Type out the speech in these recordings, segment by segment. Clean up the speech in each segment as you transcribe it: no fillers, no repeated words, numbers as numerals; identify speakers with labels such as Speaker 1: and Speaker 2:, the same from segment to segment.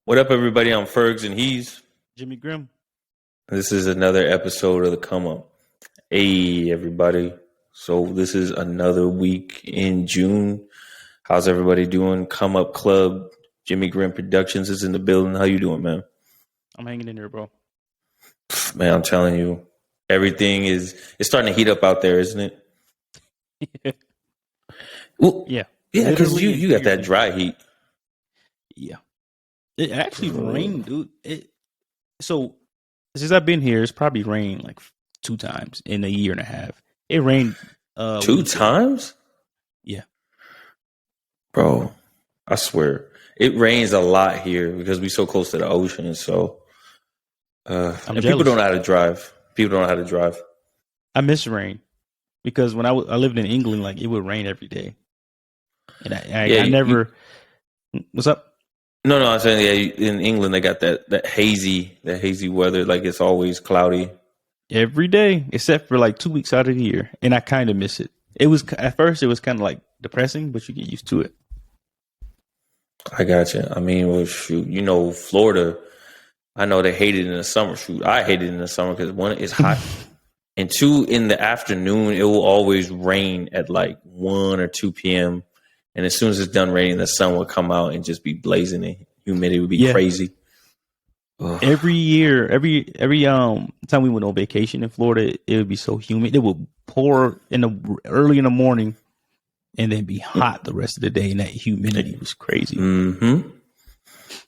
Speaker 1: What up, everybody? I'm Fergs, and he's.
Speaker 2: Jimmy Grimm.
Speaker 1: This is another episode of the Come Up. Hey, everybody. So this is another week in June. How's everybody doing? Come Up Club, Jimmy Grimm Productions is in the building. How you doing, man?
Speaker 2: I'm hanging in there, bro.
Speaker 1: Man, I'm telling you, it's starting to heat up out there, isn't it? Well,
Speaker 2: Yeah.
Speaker 1: Yeah, because you got that dry heat.
Speaker 2: Yeah. It actually rained, dude. So since I've been here, it's probably rained like 2 times in a year and a half. It rained
Speaker 1: 2 times?
Speaker 2: Yeah.
Speaker 1: Bro, I swear. It rains a lot here because we're so close to the ocean. So and people don't know how to drive.
Speaker 2: I miss rain because when I lived in England, like it would rain every day. And I never. What's up?
Speaker 1: No, I'm saying in England they got that hazy weather. Like it's always cloudy
Speaker 2: every day, except for like 2 weeks out of the year, and I kind of miss it. It was at first it was kind of like depressing, but you get used to it.
Speaker 1: I got you. I mean, well, shoot, Florida. I know they hate it in the summer. Shoot, I hate it in the summer because 1, it's hot, and 2, in the afternoon it will always rain at like 1 or 2 p.m. And as soon as it's done raining, the sun will come out and just be blazing, and humidity would be crazy. Ugh.
Speaker 2: Every year, every time we went on vacation in Florida, it would be so humid. It would pour early in the morning, and then be hot the rest of the day. And that humidity was crazy.
Speaker 1: Mm-hmm.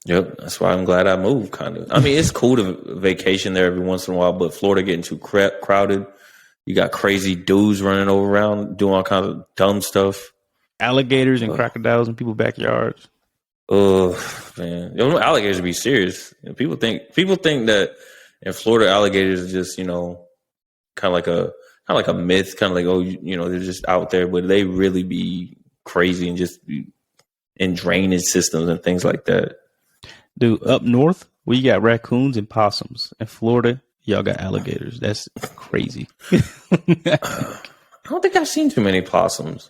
Speaker 1: Yep, that's why I'm glad I moved. Kind of. I mean, it's cool to vacation there every once in a while, but Florida getting too crowded. You got crazy dudes running around doing all kinds of dumb stuff.
Speaker 2: Alligators and crocodiles in people's backyards.
Speaker 1: Oh man, alligators would be serious. People think that in Florida alligators are just kind of like a myth, kind of like they're just out there, but they really be crazy and just be in drainage systems and things like that.
Speaker 2: Dude, up north we got raccoons and possums. In Florida, y'all got alligators. That's crazy.
Speaker 1: I don't think I've seen too many possums.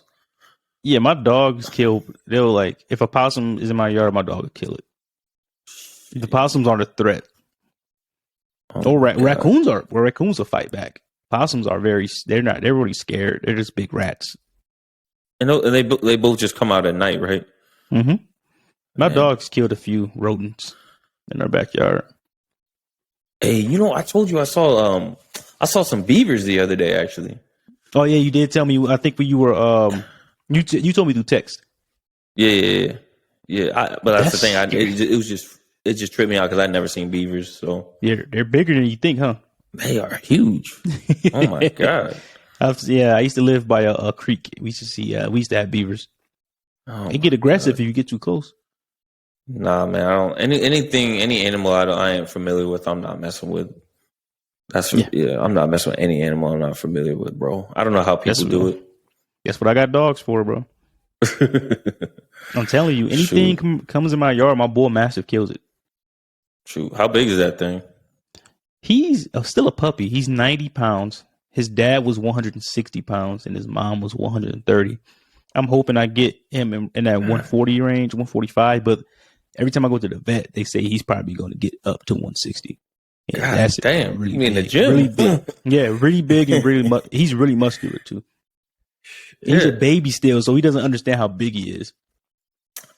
Speaker 2: Yeah, my dogs kill. They'll like if a possum is in my yard, my dog will kill it. The possums aren't a threat. Raccoons are. Where raccoons will fight back. Possums are They're not. They're really scared. They're just big rats.
Speaker 1: And they both just come out at night, right?
Speaker 2: Mm-hmm. My dogs killed a few rodents in our backyard.
Speaker 1: Hey, I told you I saw some beavers the other day. Actually.
Speaker 2: Oh yeah, you did tell me. I think when you were You told me through text.
Speaker 1: Yeah. But that's the thing. It just tripped me out because I'd never seen beavers. So
Speaker 2: yeah, they're bigger than you think, huh?
Speaker 1: They are huge. Oh my god.
Speaker 2: I used to live by a creek. We used to have beavers. They get aggressive if you get too close.
Speaker 1: Nah, man. I don't any animal I ain't familiar with. I'm not messing with. I'm not messing with any animal I'm not familiar with, bro. I don't know how people do it.
Speaker 2: That's what I got dogs for, bro. I'm telling you, anything comes in my yard, my bull mastiff kills it.
Speaker 1: Shoot, how big is that thing?
Speaker 2: He's still a puppy. He's 90 pounds. His dad was 160 pounds, and his mom was 130. I'm hoping I get him in that 140 range, 145. But every time I go to the vet, they say he's probably going to get up to 160.
Speaker 1: God, that's damn. Really, you mean the gym?
Speaker 2: Really big. Yeah, really big and he's really muscular too. He's a baby still, so he doesn't understand how big he is.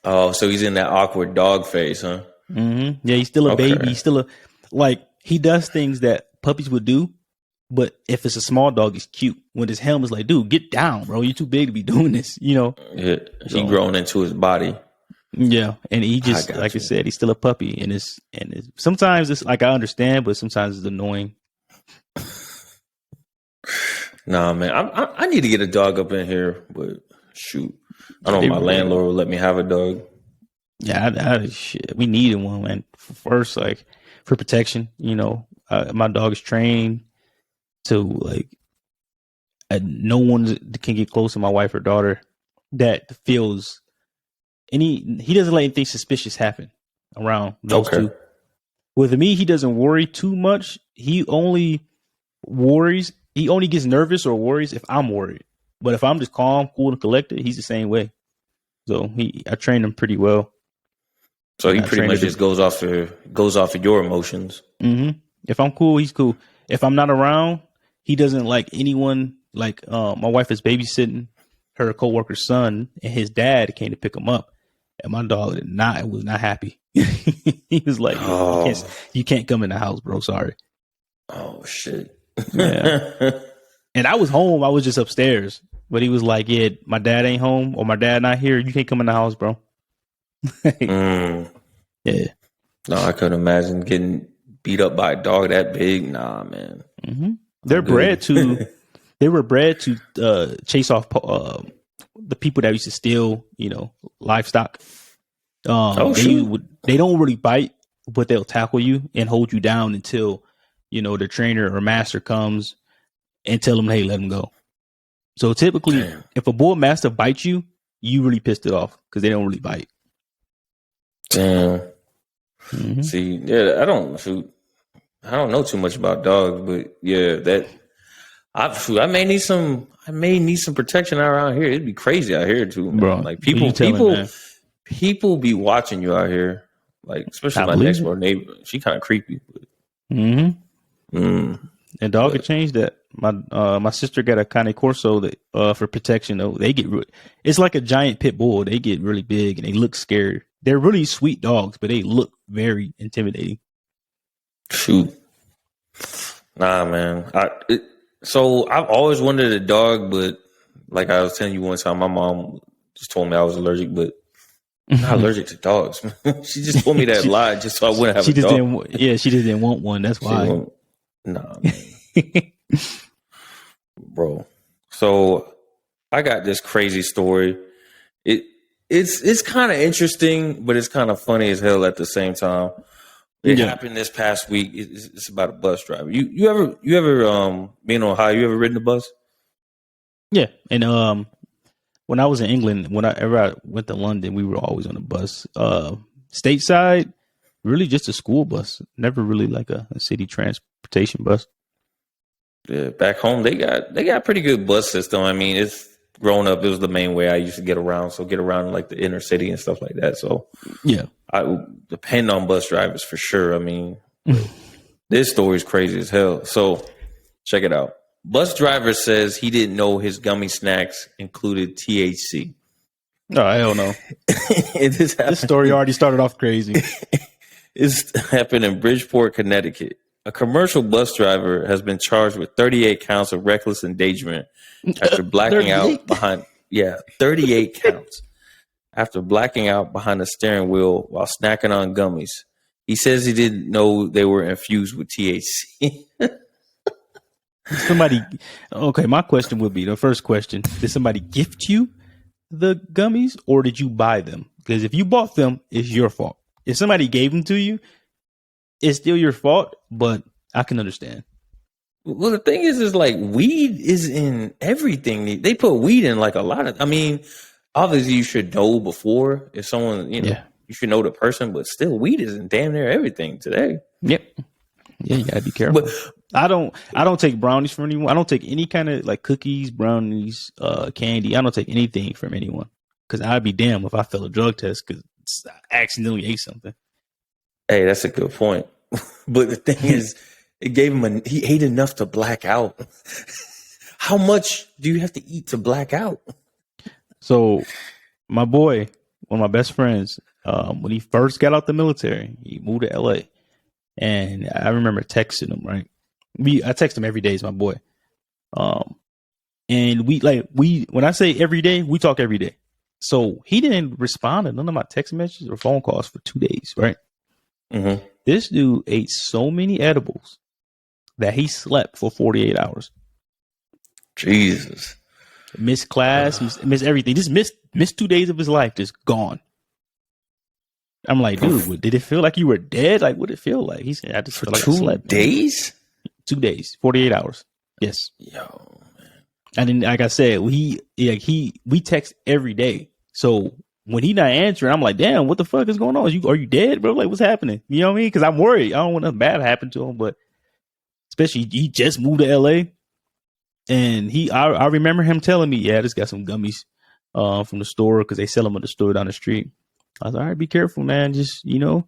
Speaker 1: Oh, so he's in that awkward dog phase, huh?
Speaker 2: Mm-hmm. Yeah, he's still a baby. He's still he does things that puppies would do, but if it's a small dog, he's cute. When his helmet's like, dude, get down, bro. You're too big to be doing this,
Speaker 1: Yeah, he grown into his body.
Speaker 2: Yeah, and he just, I said, he's still a puppy, and sometimes it's like I understand, but sometimes it's annoying.
Speaker 1: Nah, man, I need to get a dog up in here, but shoot, I don't know if my landlord will let me have a dog.
Speaker 2: Yeah, shit, we needed one, man. First, like for protection, my dog is trained to no one can get close to my wife or daughter that feels he doesn't let anything suspicious happen around those two. With me, he doesn't worry too much. He only gets nervous or worries if I'm worried. But if I'm just calm, cool, and collected, he's the same way. So I trained him pretty well.
Speaker 1: So he
Speaker 2: I
Speaker 1: pretty
Speaker 2: train
Speaker 1: much
Speaker 2: to
Speaker 1: just goes off of your emotions.
Speaker 2: If I'm cool, he's cool. If I'm not around, he doesn't like anyone. Like my wife is babysitting her coworker's son, and his dad came to pick him up, and my dog was not happy. He was like,
Speaker 1: Oh,
Speaker 2: you can't come in the house, bro. Sorry."
Speaker 1: oh shit.
Speaker 2: Yeah. And I was home. I was just upstairs, but he was like, "Yeah, my dad ain't home, or my dad not here. You can't come in the house, bro." Yeah.
Speaker 1: No, I couldn't imagine getting beat up by a dog that big. Nah, man.
Speaker 2: They're bred to. They were bred to chase off the people that used to steal, livestock. They don't really bite, but they'll tackle you and hold you down until the trainer or master comes and tell them, "Hey, let him go." So typically, if a bull mastiff bites you, you really pissed it off because they don't really bite.
Speaker 1: Damn. See, yeah, I don't know too much about dogs, but yeah, I may need some protection around here. It'd be crazy out here too, man.
Speaker 2: Bro.
Speaker 1: Like people be watching you out here. Like especially my next door neighbor. She kind of creepy.
Speaker 2: And dog could change that. My sister got a Cane Corso that for protection though. They get it's like a giant pit bull. They get really big and they look scary. They're really sweet dogs, but they look very intimidating.
Speaker 1: Shoot. Nah, man. So I've always wanted a dog, but like I was telling you one time, my mom just told me I was allergic, but I'm not allergic to dogs. She just told me that lie just so I wouldn't have a dog.
Speaker 2: She just didn't want one. That's why.
Speaker 1: Nah, man. Bro. So I got this crazy story. It's kind of interesting, but it's kind of funny as hell at the same time. It happened this past week. It's about a bus driver. You ever been on Ohio? You ever ridden a bus?
Speaker 2: Yeah, and when I was in England, whenever I went to London, we were always on a bus. Stateside, really just a school bus. Never really like a city transportation bus.
Speaker 1: Yeah, back home they got pretty good bus system. I mean, it's growing up, it was the main way I used to get around. So get around like the inner city and stuff like that. So
Speaker 2: yeah,
Speaker 1: I would depend on bus drivers for sure. I mean, this story is crazy as hell. So check it out. Bus driver says he didn't know his gummy snacks included THC.
Speaker 2: Oh, hell no. This story already started off crazy.
Speaker 1: It's happened in Bridgeport, Connecticut. A commercial bus driver has been charged with 38 counts of reckless endangerment after blacking out behind 38 counts after blacking out behind the steering wheel while snacking on gummies. He says he didn't know they were infused with THC.
Speaker 2: My question would be, the first question, did somebody gift you the gummies or did you buy them? Because if you bought them, it's your fault. If somebody gave them to you, it's still your fault, but I can understand.
Speaker 1: Well, the thing is like weed is in everything. They put weed in like a lot of, I mean, obviously you should know before if someone, you should know the person, but still weed is in damn near everything today.
Speaker 2: Yep. Yeah, you gotta be careful. But I don't take brownies from anyone. I don't take any kind of like cookies, brownies, candy. I don't take anything from anyone because I'd be damned if I fail a drug test because I accidentally ate something.
Speaker 1: Hey, that's a good point. But the thing is, it gave him he ate enough to black out. How much do you have to eat to black out?
Speaker 2: So my boy, one of my best friends, when he first got out the military, he moved to LA. And I remember texting him, right? I text him every day, is my boy. And when I say every day, we talk every day. So he didn't respond to none of my text messages or phone calls for 2 days, right?
Speaker 1: Mm-hmm.
Speaker 2: This dude ate so many edibles that he slept for 48 hours.
Speaker 1: Jesus.
Speaker 2: Missed class, he missed everything. Just missed 2 days of his life, just gone. I'm like, dude, did it feel like you were dead? Like, what did it feel like? He said, I just feel like I slept.
Speaker 1: 2 days?
Speaker 2: 2 days, 48 hours. Yes.
Speaker 1: Yo, man.
Speaker 2: And then, like I said, we text every day. So when he not answering, I'm like, damn, what the fuck is going on? Are you dead, bro? Like, what's happening? You know what I mean? Because I'm worried. I don't want nothing bad to happen to him. But especially, he just moved to LA, and I remember him telling me, yeah, I just got some gummies from the store because they sell them at the store down the street. I was like, all right, be careful, man. Just, you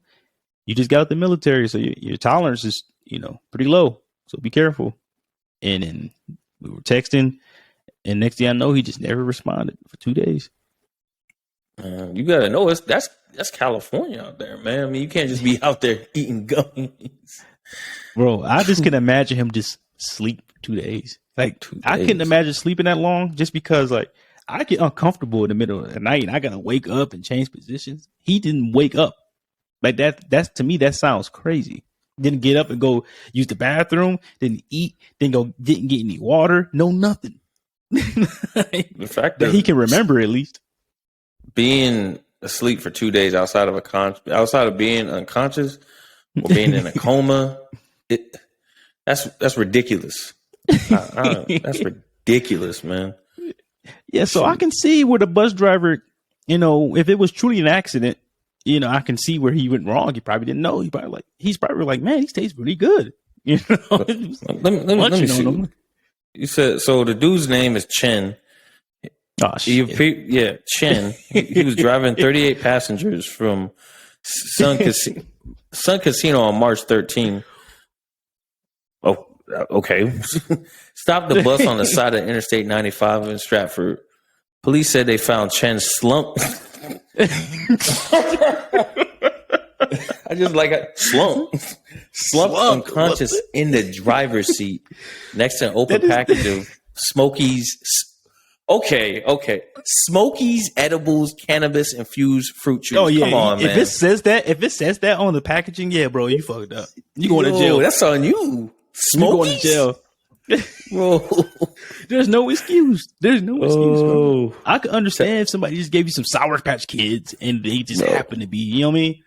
Speaker 2: just got out the military, so your tolerance is, pretty low. So be careful. And then we were texting, and next thing I know, he just never responded for 2 days.
Speaker 1: You gotta know that's California out there, man. I mean, you can't just be out there eating gummies,
Speaker 2: bro. I just can imagine him just sleep for 2 days. Like 2 days. I couldn't imagine sleeping that long, just because like I get uncomfortable in the middle of the night and I gotta wake up and change positions. He didn't wake up. Like that's to me, that sounds crazy. Didn't get up and go use the bathroom, didn't eat, didn't get any water, no nothing.
Speaker 1: The fact
Speaker 2: that he can remember, at least
Speaker 1: being asleep for 2 days outside of being unconscious or being in a coma, that's ridiculous. That's ridiculous, man.
Speaker 2: Yeah, so I can see where the bus driver, if it was truly an accident, I can see where he went wrong. He probably didn't know. He's probably like, man, he tastes pretty good.
Speaker 1: Let me see. You said so. The dude's name is Chen.
Speaker 2: Oh shit!
Speaker 1: Chen. He was driving 38 passengers from Sun Casino on March 13. Oh, okay. Stopped the bus on the side of Interstate 95 in Stratford. Police said they found Chen slumped. I just like a slumped unconscious in the driver's seat next to an open package of Smokies. Okay. Smokies, edibles, cannabis infused fruit juice.
Speaker 2: Oh yeah,
Speaker 1: come on, man.
Speaker 2: If it says that on the packaging, yeah, bro, you fucked up. You going to jail?
Speaker 1: That's on you. Smokies?
Speaker 2: You going to jail? Bro, there's no excuse. Bro. I could understand if somebody just gave you some Sour Patch Kids and they just happen to be, you know what I mean?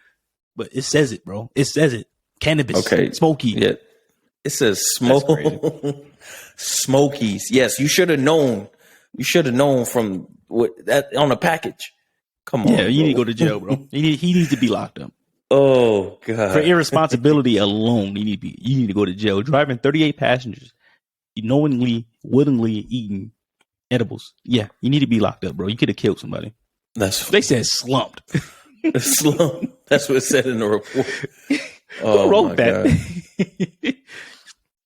Speaker 2: But it says it, bro. It says it. Cannabis. Okay. Smoky.
Speaker 1: Yeah. It says Smokies. Yes, you should have known. You should have known from that on the package. Come on.
Speaker 2: Yeah, you need to go to jail, bro. He needs to be locked up.
Speaker 1: Oh God.
Speaker 2: For irresponsibility alone, you need to go to jail. Driving 38 passengers, knowingly, willingly eating edibles. Yeah, you need to be locked up, bro. You could have killed somebody. They said slumped.
Speaker 1: Slumped. That's what it said in the report.
Speaker 2: Who wrote that?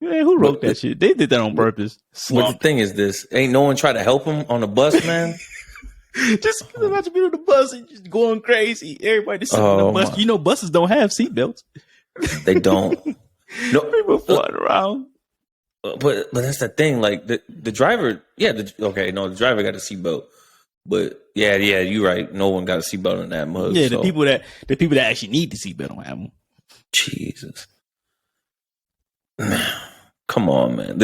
Speaker 2: Man, who wrote that shit? They did that on purpose.
Speaker 1: But the thing is this, ain't no one try to help him on the bus, man?
Speaker 2: Just imagine being on the bus and just going crazy. Everybody just sitting on the bus. My. Buses don't have seatbelts.
Speaker 1: They don't.
Speaker 2: No people flying around.
Speaker 1: But that's the thing. Like the driver, the driver got a seatbelt. But yeah, you're right. No one got a seatbelt in that mug.
Speaker 2: Yeah, the people that actually need the seatbelt don't have them.
Speaker 1: Jesus. Come on, man.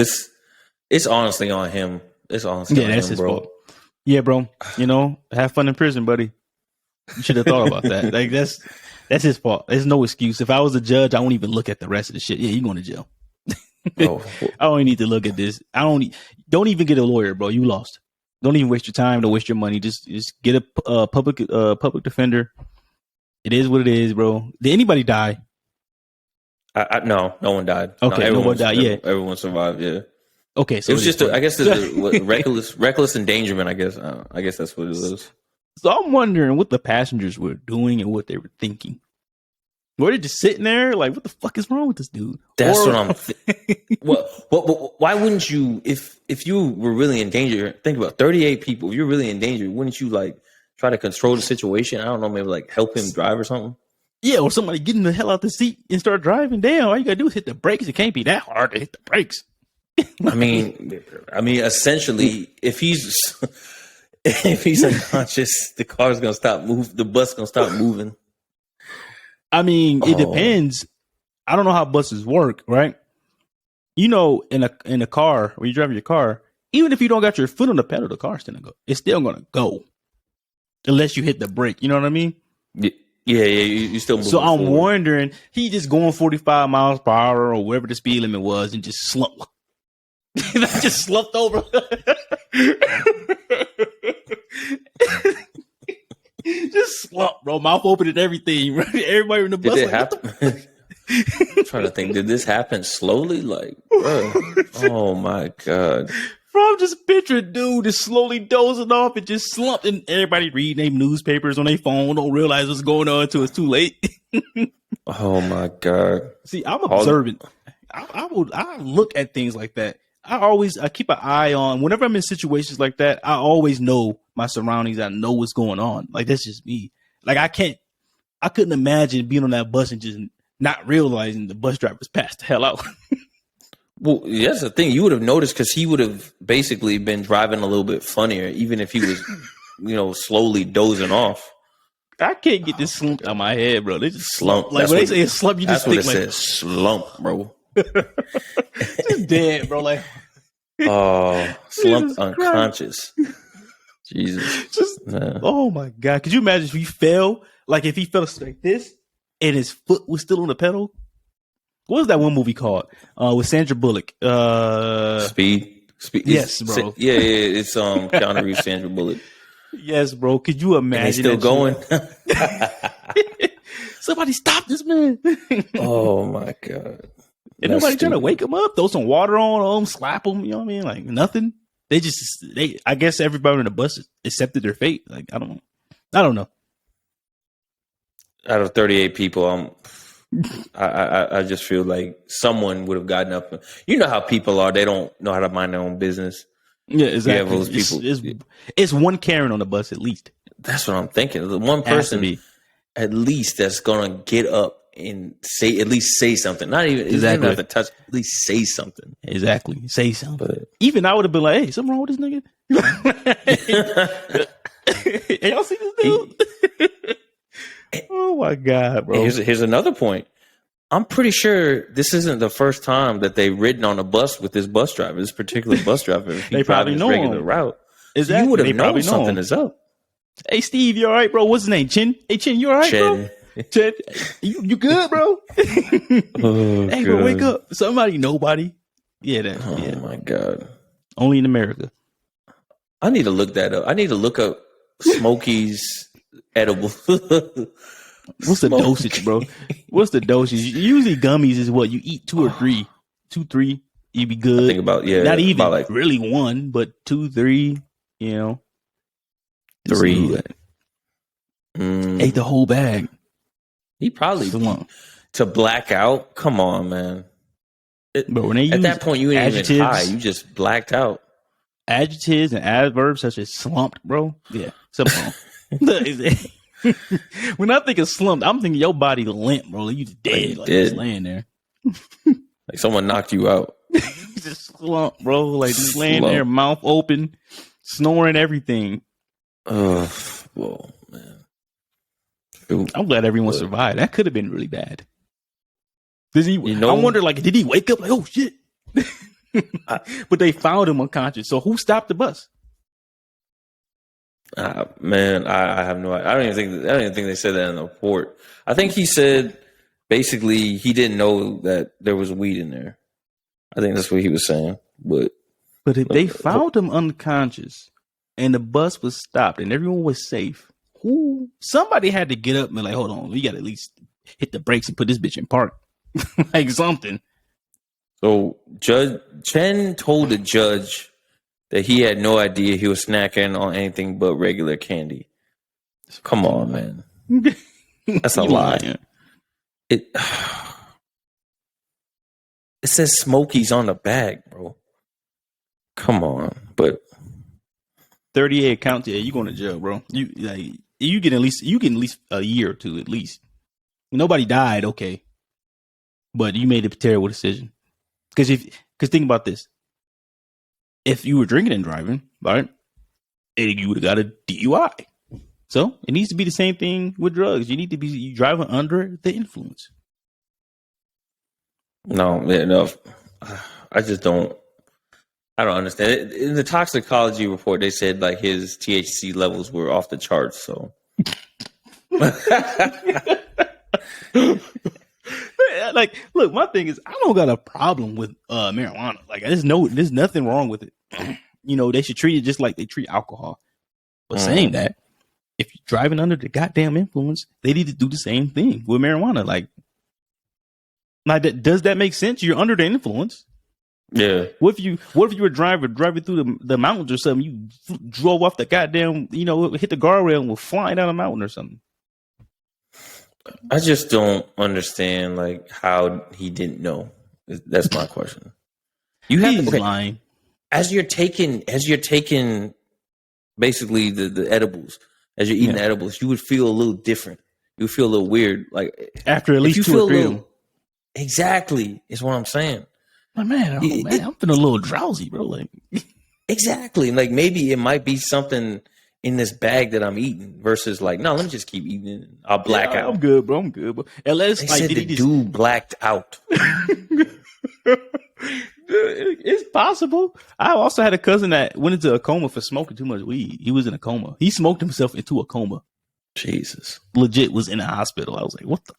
Speaker 1: It's honestly on him. It's honestly on him,
Speaker 2: his
Speaker 1: bro.
Speaker 2: Fault. Yeah, bro. Have fun in prison, buddy. You should have thought about that. Like that's his fault. There's no excuse. If I was a judge, I won't even look at the rest of the shit. Yeah, you're going to jail. I don't need to look at this. Don't even get a lawyer, bro. You lost. Don't even waste your time. Don't waste your money. Just get a public defender. It is what it is, bro. Did anybody die?
Speaker 1: No one died.
Speaker 2: Okay, no one died. Yeah,
Speaker 1: everyone survived. Yeah.
Speaker 2: Okay, so
Speaker 1: it was just I guess it's reckless endangerment. I guess that's what it is.
Speaker 2: So I'm wondering what the passengers were doing and what they were thinking. Were they just sitting there like, what the fuck is wrong with this dude?
Speaker 1: That's what I'm. Why wouldn't you? If you were really in danger, think about 38 people. If you're really in danger, wouldn't you like try to control the situation? I don't know, maybe like help him drive or something.
Speaker 2: Yeah, or somebody getting the hell out the seat and start driving. Damn, all you gotta do is hit the brakes. It can't be that hard to hit the brakes.
Speaker 1: I mean, essentially, if he's unconscious, the car's gonna stop moving. The bus gonna stop moving.
Speaker 2: I mean, it depends. I don't know how buses work, right? In a car, when you're driving your car, even if you don't got your foot on the pedal, the car's still gonna go. It's still gonna go, unless you hit the brake. You know what I mean?
Speaker 1: Yeah. You still moving.
Speaker 2: So I'm wondering, he just going 45 miles per hour or whatever the speed limit was, and just slumped. Just slumped over. Just slumped, bro. Mouth open and everything. Right? Everybody in the bus.
Speaker 1: Did it happen? I'm trying to think. Did this happen slowly? Like, bro. Oh my God.
Speaker 2: Bro, I'm just picturing dude just slowly dozing off and just slumped, and everybody reading their newspapers on their phone, don't realize what's going on until it's too late.
Speaker 1: Oh my God.
Speaker 2: See, I'm observant. I look at things like that. I keep an eye on whenever I'm in situations like that. I always know my surroundings. I know what's going on. Like that's just me. Like I couldn't imagine being on that bus and just not realizing the bus driver's passed the hell out.
Speaker 1: Well, that's the thing. You would have noticed because he would have basically been driving a little bit funnier, even if he was, slowly dozing off.
Speaker 2: I can't get this slump out of my head, bro. They just
Speaker 1: Slump.
Speaker 2: Like when they say a slump, you just think like
Speaker 1: says. Slump, bro.
Speaker 2: just dead, bro. Like
Speaker 1: slumped unconscious. Jesus.
Speaker 2: Just oh my God. Could you imagine if he fell? Like if he fell like this and his foot was still on the pedal? What was that one movie called? With Sandra Bullock.
Speaker 1: Speed.
Speaker 2: Yes, bro.
Speaker 1: Yeah, it's Keanu Reeves, Sandra Bullock.
Speaker 2: Yes, bro. Could you imagine?
Speaker 1: And he's still going.
Speaker 2: Somebody stop this man.
Speaker 1: Oh my God.
Speaker 2: And nobody trying to wake him up, throw some water on him, slap him, you know what I mean? Like nothing. I guess everybody on the bus accepted their fate. Like I don't know.
Speaker 1: Out of 38 people, I just feel like someone would have gotten up. You know how people are; they don't know how to mind their own business.
Speaker 2: Yeah, exactly.
Speaker 1: Those people.
Speaker 2: It's one Karen on the bus at least.
Speaker 1: That's what I'm thinking. The one person at least that's gonna get up and say something. Not even exactly have to touch. At least say something.
Speaker 2: Exactly, say something. But even I would have been like, "Hey, something wrong with this nigga." Hey, y'all see this dude? Oh my God, bro!
Speaker 1: Here's another point. I'm pretty sure this isn't the first time that they've ridden on a bus with this bus driver, this particular bus driver.
Speaker 2: They probably know
Speaker 1: regular
Speaker 2: him.
Speaker 1: Route.
Speaker 2: Exactly.
Speaker 1: You would have known something is up.
Speaker 2: Hey, Steve, you all right, bro? What's his name? Chin? Hey, Chin, you all right,
Speaker 1: Chin.
Speaker 2: bro? Chin, you good, bro? Hey, bro, wake up. Nobody. Yeah,
Speaker 1: Oh my God.
Speaker 2: Only in America.
Speaker 1: I need to look that up. I need to look up Smokey's edible.
Speaker 2: What's the dosage, bro? What's the dosage? Usually gummies is what you eat 2 or 3. 2, 3, you be good.
Speaker 1: Think about
Speaker 2: not even like really 1, but 2, 3. You know,
Speaker 1: 3.
Speaker 2: Ate the whole bag.
Speaker 1: He probably to black out. Come on, man.
Speaker 2: But when they
Speaker 1: at that point, you ain't even high. You just blacked out.
Speaker 2: Adjectives and adverbs such as slumped, bro. Yeah, something wrong. When I think of slumped, I'm thinking your body limp, bro. You just dead, like just laying there.
Speaker 1: Like someone knocked you out.
Speaker 2: Just slumped, bro. Like just laying there, mouth open, snoring, everything.
Speaker 1: Whoa, man.
Speaker 2: I'm glad everyone survived. That could have been really bad. I wonder, like, did he wake up like, oh shit? But they found him unconscious. So who stopped the bus?
Speaker 1: Man, I have no idea. I don't even think they said that in the report. I think he said basically he didn't know that there was weed in there. I think that's what he was saying. But
Speaker 2: if they found him unconscious and the bus was stopped and everyone was safe, somebody had to get up and be like, hold on, we got to at least hit the brakes and put this bitch in park. Like something.
Speaker 1: So Judge Chen told the judge that he had no idea he was snacking on anything but regular candy. Come on, man. That's a lie. It says Smokies on the bag, bro. Come on, but
Speaker 2: 38 counts. Yeah, you going to jail, bro. You get at least a year or 2 at least. Nobody died, okay, but you made a terrible decision. Because think about this. If you were drinking and driving, right, you would have got a DUI. So it needs to be the same thing with drugs. You need to be driving under the influence.
Speaker 1: No, I just don't. I don't understand. In the toxicology report, they said like his THC levels were off the charts. So,
Speaker 2: like, look, my thing is, I don't got a problem with marijuana. Like, there's nothing wrong with it. They should treat it just like they treat alcohol. But saying that, if you're driving under the goddamn influence, they need to do the same thing with marijuana. Like, does that make sense? You're under the influence.
Speaker 1: Yeah.
Speaker 2: What if you were driving through the mountains or something? You drove off the goddamn, hit the guardrail and was flying down a mountain or something.
Speaker 1: I just don't understand like how he didn't know. That's my question. You have
Speaker 2: He's lying.
Speaker 1: As you're taking basically the edibles, as you're eating the edibles, you would feel a little different. You would feel a little weird, like
Speaker 2: after at least 2 or 3 of them.
Speaker 1: Exactly, is what I'm saying.
Speaker 2: Like, man, I'm feeling a little drowsy, bro. Like,
Speaker 1: exactly. Like maybe it might be something in this bag that I'm eating versus like, no, let me just keep eating it. I'll black out.
Speaker 2: I'm good, bro. I'm good, bro. Unless
Speaker 1: they
Speaker 2: like,
Speaker 1: said the dude blacked out.
Speaker 2: It's possible. I also had a cousin that went into a coma for smoking too much weed. He was in a coma. He smoked himself into a coma.
Speaker 1: Jesus.
Speaker 2: Legit was in a hospital. I was like, what the?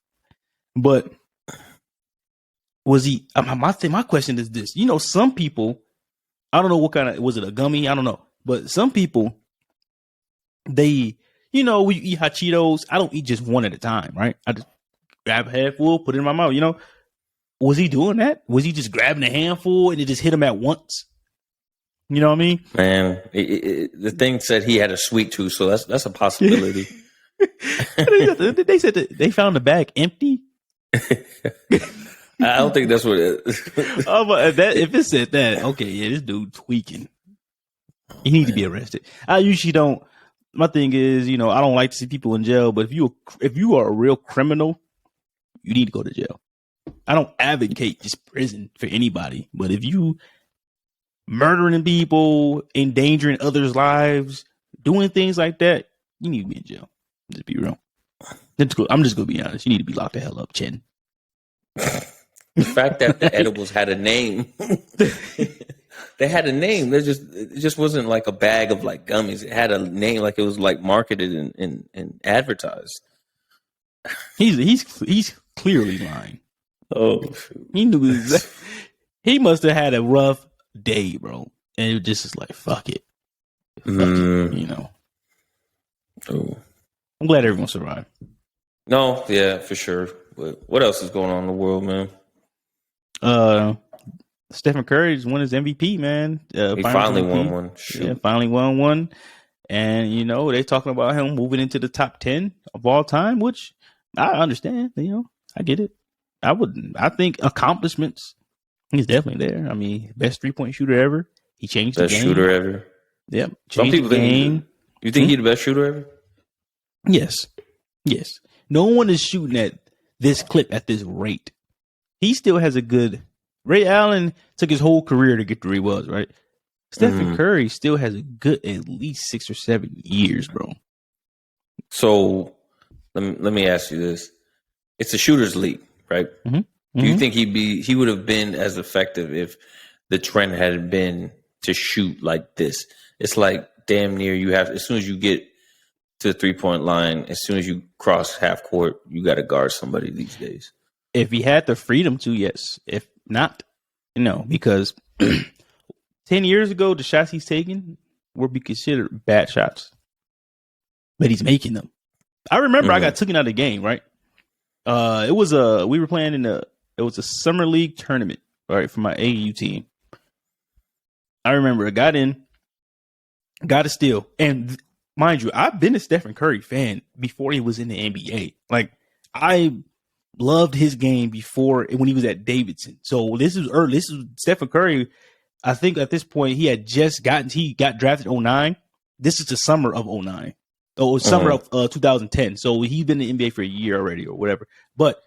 Speaker 2: But was he? My question is this. Some people, I don't know what kind of, was it a gummy? I don't know. But some people, they, when you eat hot Cheetos, I don't eat just one at a time, right? I just grab a handful, put it in my mouth, Was he doing that? Was he just grabbing a handful and it just hit him at once? You know what I mean?
Speaker 1: Man, the thing said he had a sweet tooth, so that's a possibility.
Speaker 2: They said that they found the bag empty.
Speaker 1: I don't think that's what it is.
Speaker 2: But if it said that, okay, yeah, this dude tweaking. He needs to be arrested. I usually don't. My thing is, I don't like to see people in jail, but if you are a real criminal, you need to go to jail. I don't advocate just prison for anybody, but if you murdering people, endangering others' lives, doing things like that, you need to be in jail. Just be real. I'm just gonna be honest. You need to be locked the hell up, Chen.
Speaker 1: The fact that the edibles had a name, they had a name. It just wasn't like a bag of like gummies. It had a name, like it was like marketed and advertised.
Speaker 2: He's clearly lying.
Speaker 1: Oh, shoot.
Speaker 2: He knew he must have had a rough day, bro, and it just is like fuck it,
Speaker 1: Oh.
Speaker 2: I'm glad everyone survived.
Speaker 1: No, yeah, for sure. But what else is going on in the world, man?
Speaker 2: Stephen Curry just won his MVP, man.
Speaker 1: He finally won one. Shoot.
Speaker 2: Yeah, finally won one. And, they're talking about him moving into the top 10 of all time, which I understand. I get it. I think accomplishments, he's definitely there. I mean, best 3-point shooter ever. He changed the game.
Speaker 1: Best shooter ever.
Speaker 2: Yep.
Speaker 1: Some people think you think he's the best shooter ever?
Speaker 2: Yes. No one is shooting at this clip at this rate. He still has a good. Ray Allen took his whole career to get to where he was, right? Stephen Curry still has a good at least 6 or 7 years, bro.
Speaker 1: So let me ask you this: it's a shooters league, right? Do you think he would have been as effective if the trend had been to shoot like this? It's like damn near you have, as soon as you get to the 3-point line, as soon as you cross half court, you got to guard somebody these days.
Speaker 2: If he had the freedom to, yes. If not, no. Because 10 years ago, the shots he's taking would be considered bad shots, but he's making them. I remember I got taken out of the game, right? We were playing it was a summer league tournament, right, for my AAU team. I remember I got in, got a steal, and mind you, I've been a Stephen Curry fan before he was in the NBA. Like, I loved his game before when he was at Davidson. So this is early. This is Stephen Curry. I think at this point he got drafted in 2009. This is the summer of 2009. Oh, summer of 2010. So he's been in the NBA for a year already or whatever. But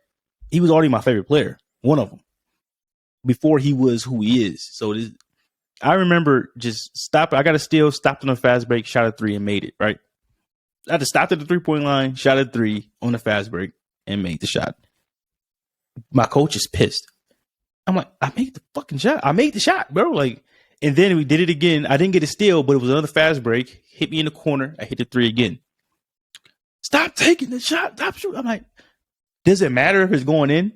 Speaker 2: he was already my favorite player, one of them, before he was who he is. So I remember just stopping. I got a steal, stopped on a fast break, shot a 3 and made it, right? I just stopped at the 3-point line, shot a 3 on the fast break and made the shot. My coach is pissed. I'm like, I made the fucking shot. I made the shot, bro. Like, and then we did it again. I didn't get a steal, but it was another fast break. Hit me in the corner. I hit the 3 again. Stop taking the shot. Stop shooting. I'm like, does it matter if it's going in?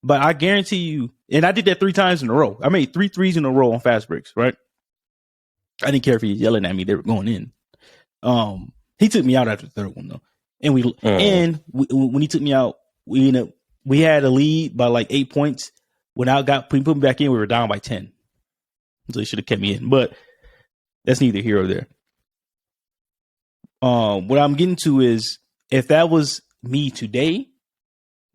Speaker 2: But I guarantee you, and I did that 3 times in a row. I made 3 threes in a row on fast breaks, right? I didn't care if he was yelling at me. They were going in. He took me out after the 3rd one, though. And when he took me out, we had a lead by like 8 points. When I put me back in, we were down by 10. So he should have kept me in. But that's neither here or there. What I'm getting to is if that was me today,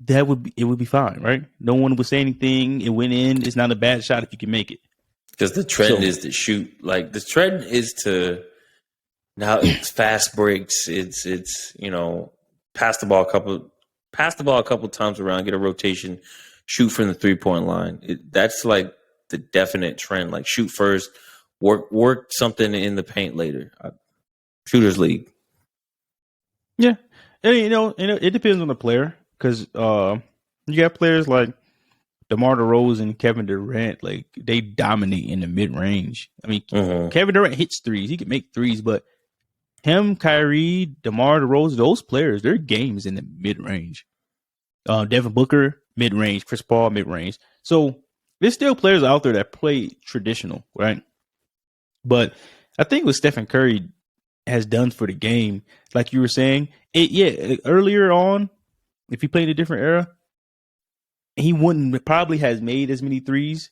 Speaker 2: it would be fine, right? No one would say anything. It went in. It's not a bad shot if you can make it.
Speaker 1: Because the trend is to shoot. Like the trend is to now it's fast breaks. It's pass the ball a couple times around, get a rotation, shoot from the 3-point line. That's like the definite trend. Like shoot first, work something in the paint later. Shooters league.
Speaker 2: Yeah, and it depends on the player because you got players like DeMar DeRozan and Kevin Durant, like they dominate in the mid range. I mean, Kevin Durant hits threes; he can make threes, but him, Kyrie, DeMar DeRozan, those players, their game is in the mid range. Devin Booker, mid range. Chris Paul, mid range. So there's still players out there that play traditional, right? But I think what Stephen Curry has done for the game, like you were saying, earlier on, if he played in a different era, he wouldn't probably has made as many threes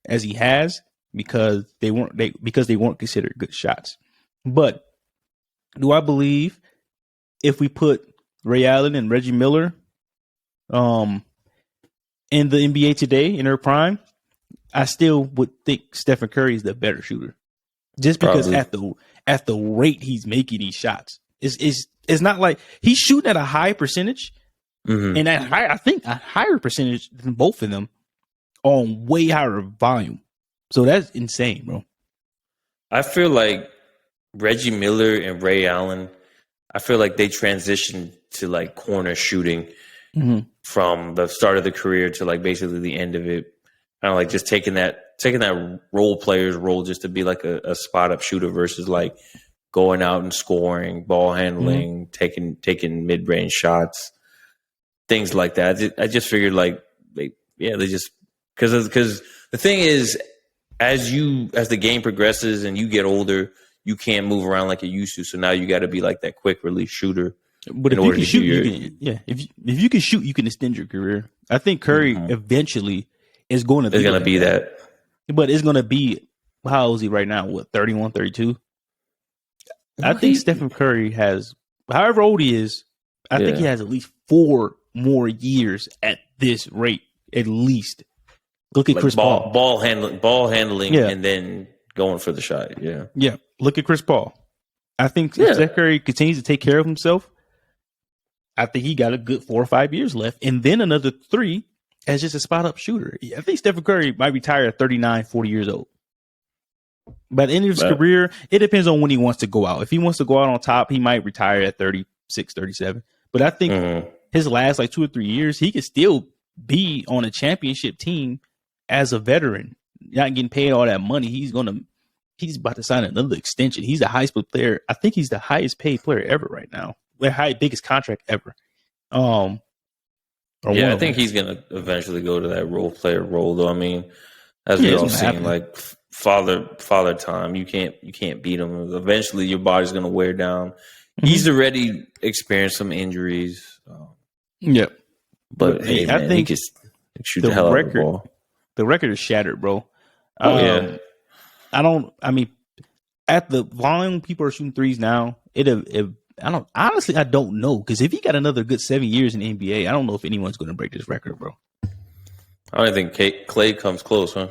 Speaker 2: as he has because they weren't considered good shots. But do I believe if we put Ray Allen and Reggie Miller in the NBA today in their prime, I still would think Stephen Curry is the better shooter. Just because at the rate he's making these shots. It's not like he's shooting at a high percentage. And I think a higher percentage than both of them on way higher volume. So that's insane, bro.
Speaker 1: I feel like Reggie Miller and Ray Allen, I feel like they transitioned to like corner shooting from the start of the career to like basically the end of it. Kind of like just taking that role player's role just to be like a spot up shooter versus like going out and scoring, ball handling, taking mid range shots. Things like that. I just figured like they just because the thing is as the game progresses and you get older, you can't move around like you used to. So now you got to be like that quick release shooter.
Speaker 2: But if you can shoot, if you can shoot, you can extend your career. I think Curry eventually is going to be.
Speaker 1: It's going to be that.
Speaker 2: But it's going to be how old is he right now? What 31, 32? I think Stephen Curry has, however old he is, I think he has at least 4 more years at this rate, at least. Look at like Chris Paul.
Speaker 1: Ball handling, and then going for the shot. Yeah.
Speaker 2: Look at Chris Paul. I think if Steph Curry continues to take care of himself, I think he got a good 4 or 5 years left, and then another 3 as just a spot up shooter. I think Stephen Curry might retire at 39, 40 years old. By the end of his career, it depends on when he wants to go out. If he wants to go out on top, he might retire at 36, 37. But I think his last like 2 or 3 years, he could still be on a championship team as a veteran, not getting paid all that money. He's about to sign another extension. He's the highest paid player. I think he's the highest paid player ever right now. The biggest contract ever.
Speaker 1: I think he's gonna eventually go to that role player role, though. I mean, as we all seen, like father time, you can't beat him. Eventually, your body's gonna wear down. He's already experienced some injuries. But hey, man, I think he can shoot the hell out of the ball.
Speaker 2: The record is shattered, bro.
Speaker 1: I
Speaker 2: mean, at the volume people are shooting threes now, I don't know, because if he got another good 7 years in the NBA, I don't know if anyone's going to break this record, bro.
Speaker 1: I don't think Klay comes close, huh?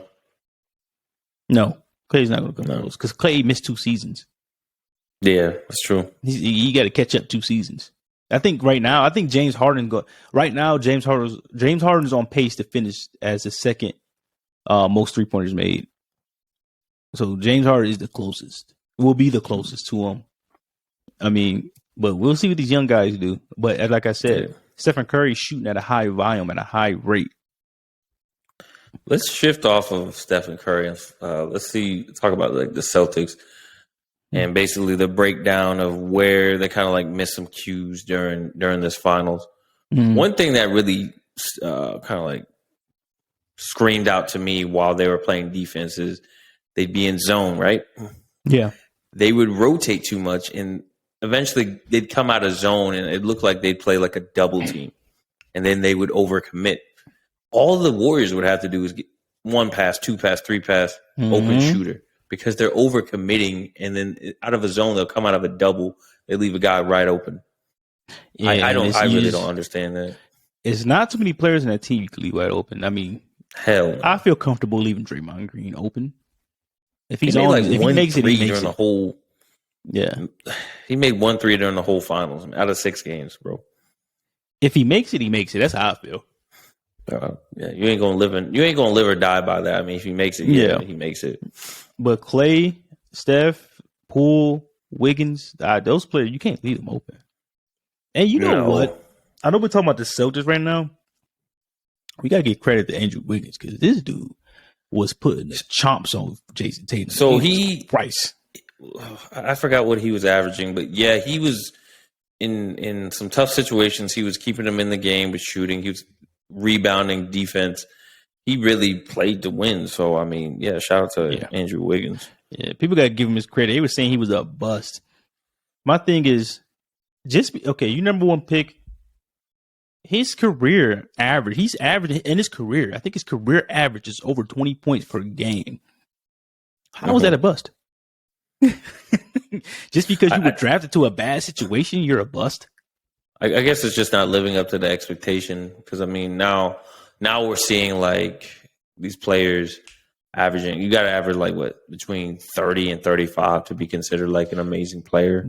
Speaker 2: No, Klay's not going to come close because Klay missed 2 seasons.
Speaker 1: Yeah, that's true.
Speaker 2: He got to catch up 2 seasons. I think right now, James Harden James Harden's on pace to finish as the second most 3-pointers made. So James Harden is the closest. Will be the closest to him. I mean, but we'll see what these young guys do. But like I said, Stephen Curry shooting at a high volume, at a high rate.
Speaker 1: Let's shift off of Stephen Curry and talk about like the Celtics and basically the breakdown of where they kind of like missed some cues during this finals. One thing that really kind of like screamed out to me while they were playing defense is they'd be in zone, right?
Speaker 2: Yeah.
Speaker 1: They would rotate too much, and eventually they'd come out of zone, and it looked like they'd play like a double team, and then they would overcommit. All the Warriors would have to do is 1 pass, 2 pass, 3 pass, open shooter because they're overcommitting, and then out of a zone they'll come out of a double. They leave a guy right open.
Speaker 2: Yeah,
Speaker 1: I really don't understand that.
Speaker 2: It's not too many players in that team you can leave wide open. I mean,
Speaker 1: hell, no.
Speaker 2: I feel comfortable leaving Draymond Green open. If he's
Speaker 1: he made
Speaker 2: on,
Speaker 1: like
Speaker 2: if
Speaker 1: one
Speaker 2: he makes it,
Speaker 1: three
Speaker 2: he makes
Speaker 1: during
Speaker 2: it.
Speaker 1: the whole.
Speaker 2: Yeah,
Speaker 1: he made 1 3 during the whole finals out of 6 games, bro.
Speaker 2: If he makes it, he makes it. That's how I feel.
Speaker 1: Yeah, you ain't gonna live or die by that. I mean, if he makes it, he makes it.
Speaker 2: But Clay, Steph, Poole, Wiggins, those players, you can't leave them open. And you know what? I know we're talking about the Celtics right now. We gotta give credit to Andrew Wiggins because this dude was putting the chomps on Jason Tatum.
Speaker 1: So
Speaker 2: Price.
Speaker 1: I forgot what he was averaging, but yeah, he was in some tough situations. He was keeping them in the game with shooting. He was rebounding, defense. He really played to win. So I mean, yeah, shout out to Andrew Wiggins.
Speaker 2: Yeah, people gotta give him his credit. They were saying he was a bust. My thing is, you number 1 pick. His career average, he's averaging in his career. I think his career average is over 20 points per game. How is that a bust? Just because you were drafted to a bad situation, you're a bust?
Speaker 1: I guess it's just not living up to the expectation. Because I mean, now we're seeing like these players averaging. You got to average like between 30 and 35 to be considered like an amazing player.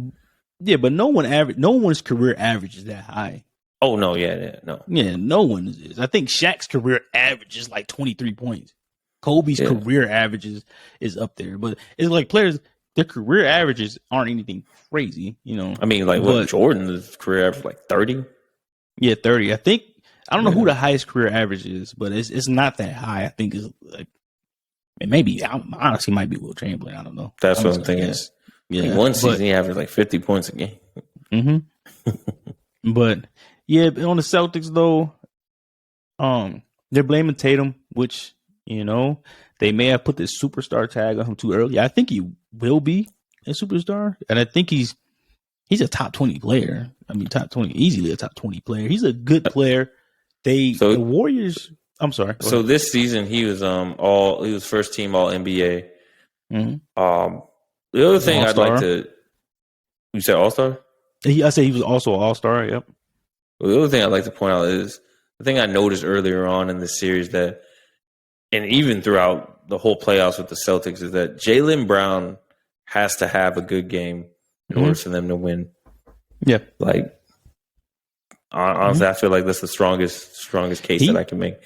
Speaker 2: Yeah, but no one's career average is that high.
Speaker 1: Oh no, no.
Speaker 2: Yeah, no one is. I think Shaq's career average is like 23 points. Kobe's career averages is up there, but it's like players. Their career averages aren't anything crazy, you know.
Speaker 1: I mean, like Jordan's career average like 30.
Speaker 2: Yeah, 30. I don't know who the highest career average is, but it's not that high. I think it's like maybe honestly might be Will Chamberlain. I don't know.
Speaker 1: That's what I'm thinking.
Speaker 2: Yeah,
Speaker 1: one season he averaged like 50 points a game.
Speaker 2: But yeah, on the Celtics though, they're blaming Tatum, which they may have put this superstar tag on him too early. I think he will be a superstar, and I think he's a top 20 player. I mean, top 20, easily a top 20 player. He's a good player. The Warriors. I'm sorry.
Speaker 1: So this season he was he was first team All NBA.
Speaker 2: Mm-hmm.
Speaker 1: The other thing
Speaker 2: All-star.
Speaker 1: I'd like to, you said All Star?
Speaker 2: I said he was also an All Star. Yep.
Speaker 1: Well, the other thing I'd like to point out is the thing I noticed earlier on in the series that, and even throughout the whole playoffs with the Celtics, is that Jaylen Brown has to have a good game in order for them to win.
Speaker 2: Yeah.
Speaker 1: Like, honestly, I feel like that's the strongest case that I can make.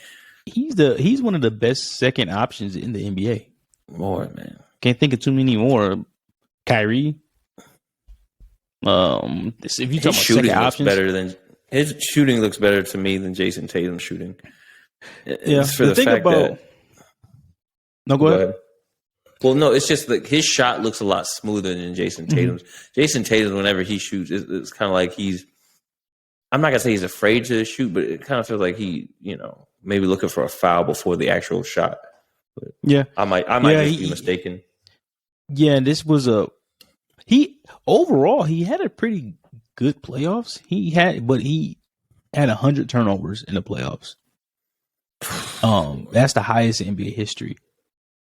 Speaker 2: He's one of the best second options in the NBA.
Speaker 1: More, man.
Speaker 2: Can't think of too many more. Kyrie. If you talk about
Speaker 1: shooting
Speaker 2: second
Speaker 1: looks
Speaker 2: options,
Speaker 1: better than his shooting looks better to me than Jason Tatum's shooting.
Speaker 2: Yeah,
Speaker 1: it's for the fact that.
Speaker 2: No, go ahead.
Speaker 1: Well, no, it's just like his shot looks a lot smoother than Jason Tatum's. Jason Tatum, whenever he shoots, it's kind of like he's. I'm not gonna say he's afraid to shoot, but it kind of feels like he, maybe looking for a foul before the actual shot. But
Speaker 2: yeah,
Speaker 1: I might just be mistaken.
Speaker 2: Yeah, and this was overall he had a pretty good playoffs. He had 100 turnovers in the playoffs. That's the highest in NBA history.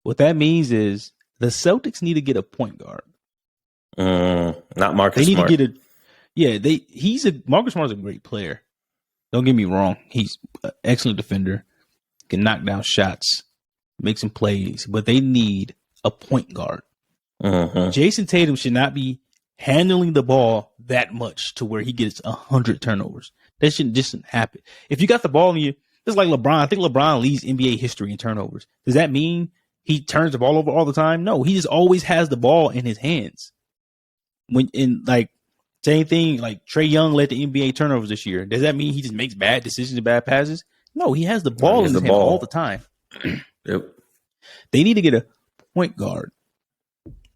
Speaker 2: What that means is the Celtics need to get a point guard.
Speaker 1: Not Marcus Smart.
Speaker 2: They need to get Marcus Smart's a great player. Don't get me wrong. He's an excellent defender, can knock down shots, make some plays, but they need a point guard. Jason Tatum should not be handling the ball that much to where he gets 100 turnovers. That shouldn't just happen. If you got the ball in you, it's like LeBron. I think LeBron leads NBA history in turnovers. Does that mean he turns the ball over all the time? No, he just always has the ball in his hands. Same thing, like Trae Young led the NBA turnovers this year. Does that mean he just makes bad decisions and bad passes? No, he has the ball in his hand all the time.
Speaker 1: Yep.
Speaker 2: They need to get a point guard.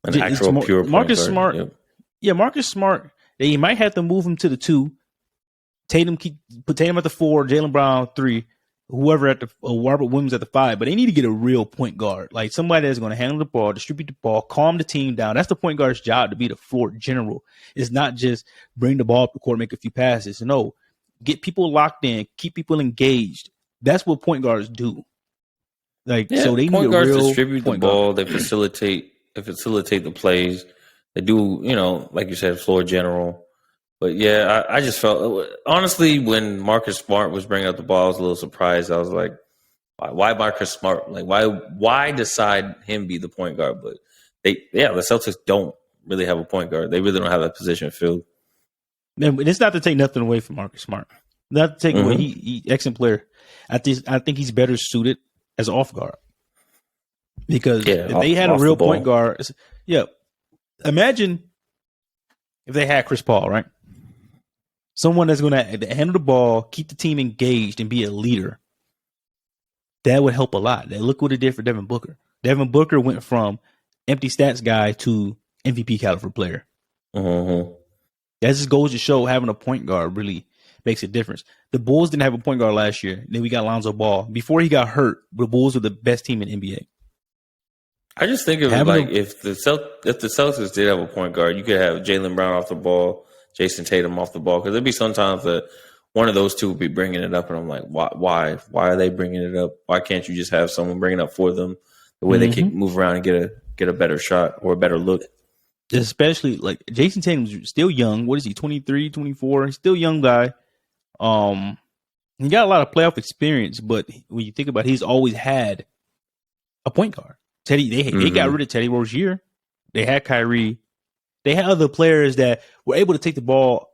Speaker 1: An actual pure point
Speaker 2: Marcus
Speaker 1: guard.
Speaker 2: Smart.
Speaker 1: Yep.
Speaker 2: Yeah, Marcus Smart. They might have to move him to the 2. Put Tatum at the 4, Jaylen Brown 3, whoever at the Robert Williams at the 5. But they need to get a real point guard, like somebody that's going to handle the ball, distribute the ball, calm the team down. That's the point guard's job, to be the floor general. It's not just bring the ball up the court, make a few passes. No, get people locked in, keep people engaged. That's what point guards do. Like,
Speaker 1: Yeah,
Speaker 2: so they need
Speaker 1: point
Speaker 2: a
Speaker 1: guards
Speaker 2: real
Speaker 1: distribute the
Speaker 2: point
Speaker 1: ball.
Speaker 2: guard.
Speaker 1: They facilitate the plays. They do, like you said, floor general. But yeah, I just felt honestly when Marcus Smart was bringing up the ball, I was a little surprised. I was like, why Marcus Smart? Like, why decide him be the point guard? But the Celtics don't really have a point guard. They really don't have that position filled.
Speaker 2: And it's not to take nothing away from Marcus Smart. Not to take away. He excellent player. I think he's better suited as off guard because if they had a real point guard, imagine if they had Chris Paul, right? Someone that's going to handle the ball, keep the team engaged, and be a leader. That would help a lot. Look what it did for Devin Booker. Devin Booker went from empty stats guy to MVP caliber player.
Speaker 1: Mm-hmm.
Speaker 2: That just goes to show having a point guard really makes a difference. The Bulls didn't have a point guard last year. Then we got Lonzo Ball. Before he got hurt, the Bulls were the best team in NBA.
Speaker 1: I just think of it like if the Celtics did have a point guard, you could have Jaylen Brown off the ball, Jason Tatum off the ball, because there'd be sometimes that one of those two would be bringing it up, and I'm like, why are they bringing it up? Why can't you just have someone bring it up for them the way they can move around and get a better shot or a better look?
Speaker 2: Especially like Jason Tatum's still young. What is he? 23, 24? He's still a young guy. He got a lot of playoff experience, but when you think about it, he's always had a point guard. They got rid of Teddy Rozier. They had Kyrie. They had other players that were able to take the ball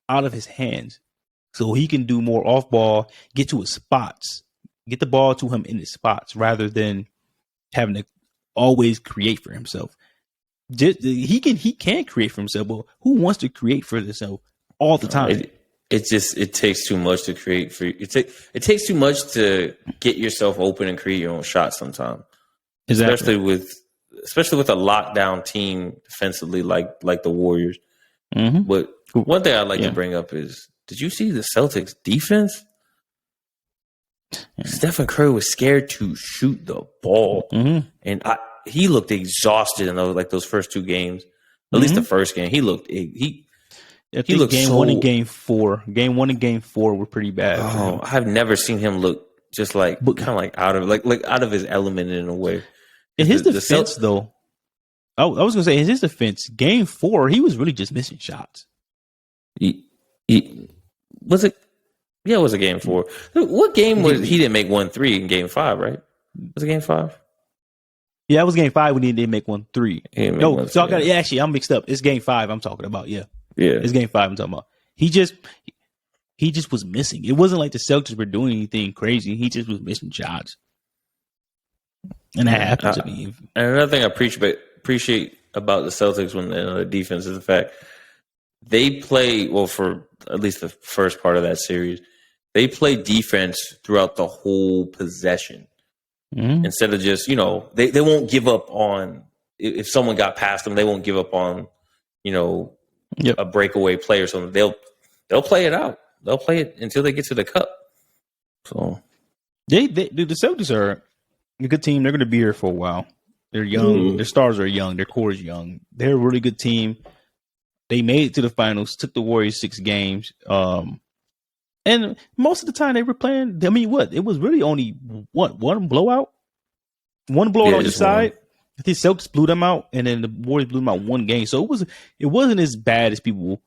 Speaker 2: out of his hands so he can do more off ball, get to his spots, get the ball to him in his spots rather than having to always create for himself. He can create for himself, but who wants to create for themselves all the time?
Speaker 1: It takes too much to create for you. It takes too much to get yourself open and create your own shot sometimes. Exactly. Especially with a lockdown team defensively like the Warriors. Mm-hmm. But one thing I'd like to bring up is, did you see the Celtics defense? Stephen Curry was scared to shoot the ball, and he looked exhausted in those first two games. At least the first game, he looked he looked
Speaker 2: game one and game four. Game one and game four were pretty bad.
Speaker 1: Oh, I've never seen him look just like kind of like out of his element in a way.
Speaker 2: In his defense, though, I was gonna say in his defense, game four, he was really just missing shots.
Speaker 1: Was it? Yeah, it was a game four. What game was he didn't make 1-3 in game five? Right? Was it game five?
Speaker 2: Yeah, it was game five when he didn't make 1-3. No, so actually, I'm mixed up. It's game five I'm talking about. Yeah, it's game five I'm talking about. He just was missing. It wasn't like the Celtics were doing anything crazy. He just was missing shots. And that happened to me.
Speaker 1: And another thing I appreciate about the Celtics when the defense is the fact they play, well, for at least the first part of that series, they play defense throughout the whole possession. Instead of just, they won't give up on, if someone got past them, they won't give up on, a breakaway play or something. They'll play it out. They'll play it until they get to the cup. So
Speaker 2: the Celtics are a good team. They're going to be here for a while. They're young. Their stars are young. Their core is young. They're a really good team. They made it to the finals, took the Warriors 6 games. And most of the time they were playing, I mean, it was really only one blowout? One blowout on each side. I think Celtics blew them out, and then the Warriors blew them out one game. So it wasn't as bad as people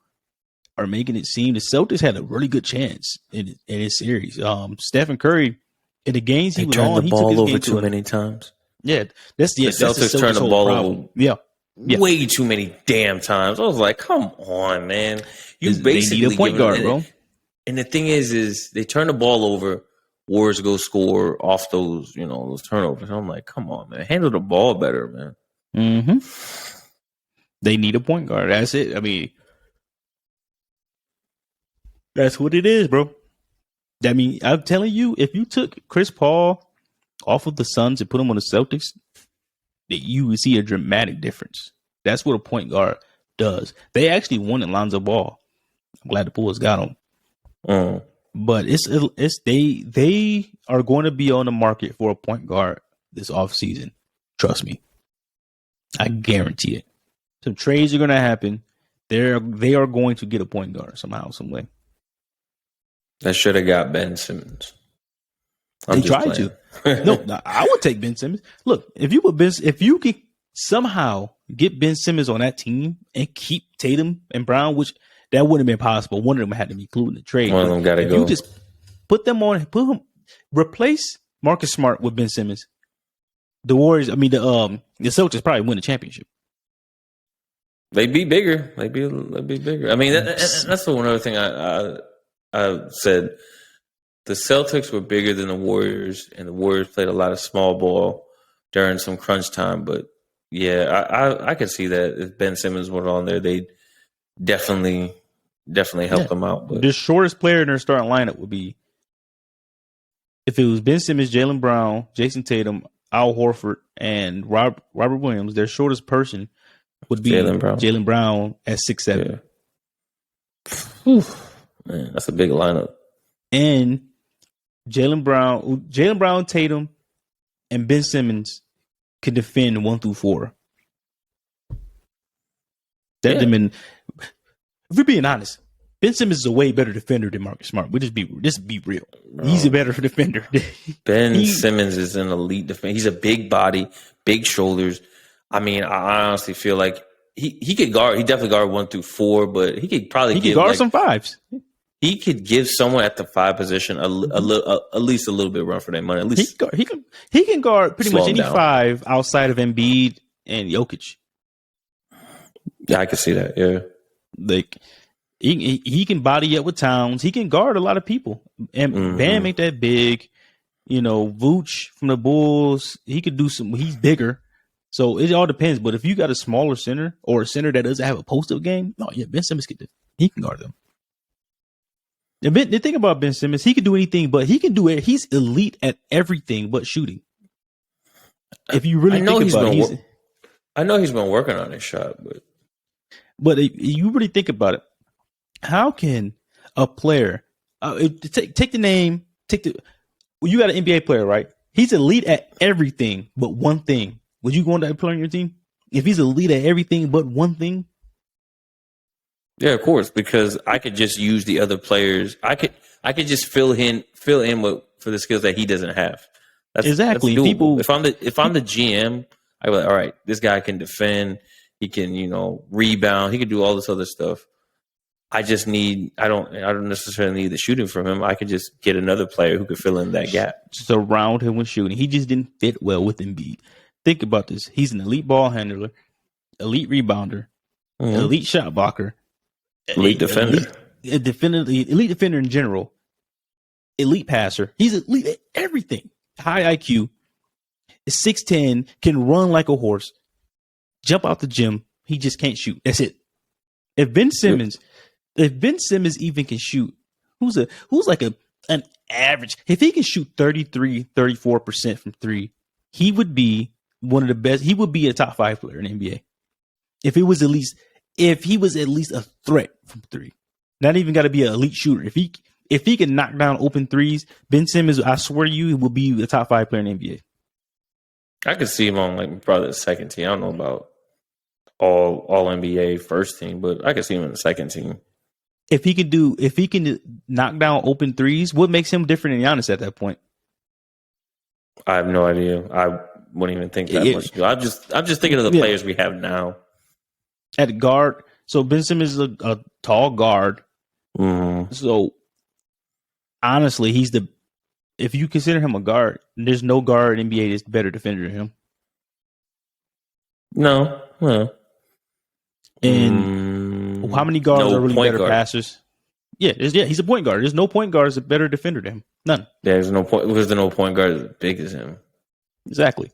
Speaker 2: are making it seem. The Celtics had a really good chance in this series. Stephen Curry, in the games he was on, he took his game
Speaker 1: too many times.
Speaker 2: Yeah,
Speaker 1: the Celtics turned the ball over.
Speaker 2: Yeah.
Speaker 1: Way too many damn times. I was like, come on, man. You basically
Speaker 2: need a point guard, bro.
Speaker 1: And the thing is they turn the ball over. Warriors go score off those, those turnovers. I'm like, come on, man. Handle the ball better, man.
Speaker 2: Mm-hmm. They need a point guard. That's it. I mean, that's what it is, bro. I mean, I'm telling you, if you took Chris Paul off of the Suns and put him on the Celtics, that you would see a dramatic difference. That's what a point guard does. They actually wanted Lonzo Ball. I'm glad the Bulls got him. But they are going to be on the market for a point guard this offseason. Trust me. I guarantee it. Some trades are going to happen. They are going to get a point guard somehow, some way.
Speaker 1: I should have got Ben Simmons.
Speaker 2: They tried to. No, I would take Ben Simmons. Look, if you can somehow get Ben Simmons on that team and keep Tatum and Brown, which that wouldn't have been possible. One of them had to be included in the trade.
Speaker 1: One of them got to go.
Speaker 2: You just replace Marcus Smart with Ben Simmons. The Warriors, the Celtics probably win the championship.
Speaker 1: They'd be bigger. They'd be bigger. I mean, that's the one other thing I said. The Celtics were bigger than the Warriors, and the Warriors played a lot of small ball during some crunch time. But yeah, I could see that if Ben Simmons were on there, they'd definitely help them out. But
Speaker 2: the shortest player in their starting lineup would be, if it was Ben Simmons, Jaylen Brown, Jason Tatum, Al Horford, and Robert Williams, their shortest person would be Jaylen Brown at 6'7".
Speaker 1: Yeah. Man, that's a big lineup.
Speaker 2: And Jaylen Brown, Tatum, and Ben Simmons could defend 1 through 4. If we're being honest, Ben Simmons is a way better defender than Marcus Smart. Just be real. He's a better defender.
Speaker 1: Ben Simmons is an elite defender. He's a big body, big shoulders. I mean, I honestly feel like he could guard. He definitely guard 1 through 4, but he could probably
Speaker 2: guard some fives.
Speaker 1: He could give someone at the 5 position at least a little bit run for their money. At least
Speaker 2: he can guard pretty much any 5 outside of Embiid and Jokic.
Speaker 1: Yeah, I can see that. Yeah,
Speaker 2: like he can body up with Towns. He can guard a lot of people. And Bam ain't that big. Vooch from the Bulls, he could do some. He's bigger, so it all depends. But if you got a smaller center or a center that doesn't have a post-up game, Ben Simmons he can guard them. The thing about Ben Simmons, he can do anything, but he can do it. He's elite at everything but shooting. If you really think about it,
Speaker 1: I know he's been working on his shot,
Speaker 2: but if you really think about it, how can a player take the name? You got an NBA player, right? He's elite at everything but one thing. Would you want that player on your team if he's elite at everything but one thing?
Speaker 1: Yeah, of course, because I could just use the other players. I could just fill in for the skills that he doesn't have. That's
Speaker 2: exactly.
Speaker 1: That's
Speaker 2: People,
Speaker 1: if I'm the GM, I go like, all right, this guy can defend. He can, rebound. He can do all this other stuff. I just need. I don't necessarily need the shooting from him. I could just get another player who could fill in that gap.
Speaker 2: Surround him with shooting. He just didn't fit well with Embiid. Think about this. He's an elite ball handler, elite rebounder, elite shot blocker.
Speaker 1: Elite defender.
Speaker 2: Elite defender in general. Elite passer. He's elite at everything. High IQ. Is 6'10", can run like a horse. Jump out the gym. He just can't shoot. That's it. If Ben Simmons even can shoot, who's like an average, if he can shoot 33, 34% from 3, he would be one of the best. He would be a top 5 player in the NBA. If he was at least a threat from 3, not even got to be an elite shooter. If he can knock down open threes, Ben Simmons, I swear to you, will be a top 5 player in the NBA.
Speaker 1: I could see him on probably the second team. I don't know about all NBA first team, but I could see him in the second team.
Speaker 2: If he can knock down open threes, what makes him different than Giannis at that point?
Speaker 1: I have no idea. I wouldn't even think that much. I'm just thinking of the players we have now.
Speaker 2: At guard, so Ben Simmons is a tall guard.
Speaker 1: Mm-hmm.
Speaker 2: So honestly, if you consider him a guard, there's no guard in NBA that's a better defender than him.
Speaker 1: No.
Speaker 2: And how many guards are really better passers? Yeah, he's a point guard. There's no point guard that's a better defender than him. None.
Speaker 1: There's no point because there's no point guard as big as him.
Speaker 2: Exactly.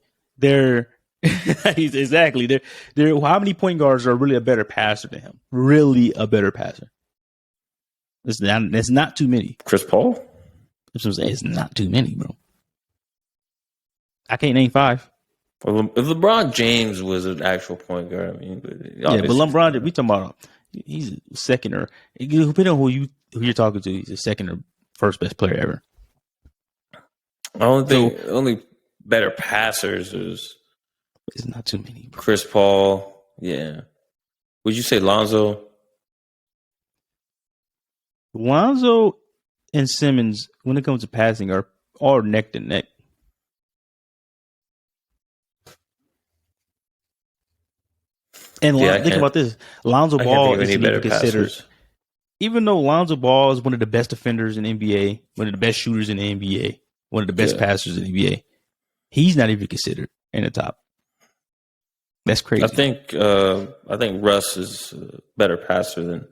Speaker 2: Exactly. How many point guards are really a better passer than him? Really a better passer. That's not too many.
Speaker 1: Chris Paul?
Speaker 2: That's what I'm saying. It's not too many, bro. I can't name 5.
Speaker 1: Well, if LeBron James was an actual point guard,
Speaker 2: but LeBron, we talking about he's a second or depending on who you're talking to, he's a second or first best player ever.
Speaker 1: Only better passers is.
Speaker 2: It's not too many. Bro.
Speaker 1: Chris Paul, yeah. Would you say Lonzo?
Speaker 2: Lonzo and Simmons, when it comes to passing, are are neck to neck. And think about this: Lonzo Ball isn't even considered. Even though Lonzo Ball is one of the best defenders in the NBA, one of the best shooters in the NBA, one of the best passers in the NBA, he's not even considered in the top. That's crazy.
Speaker 1: I think Russ is a better passer than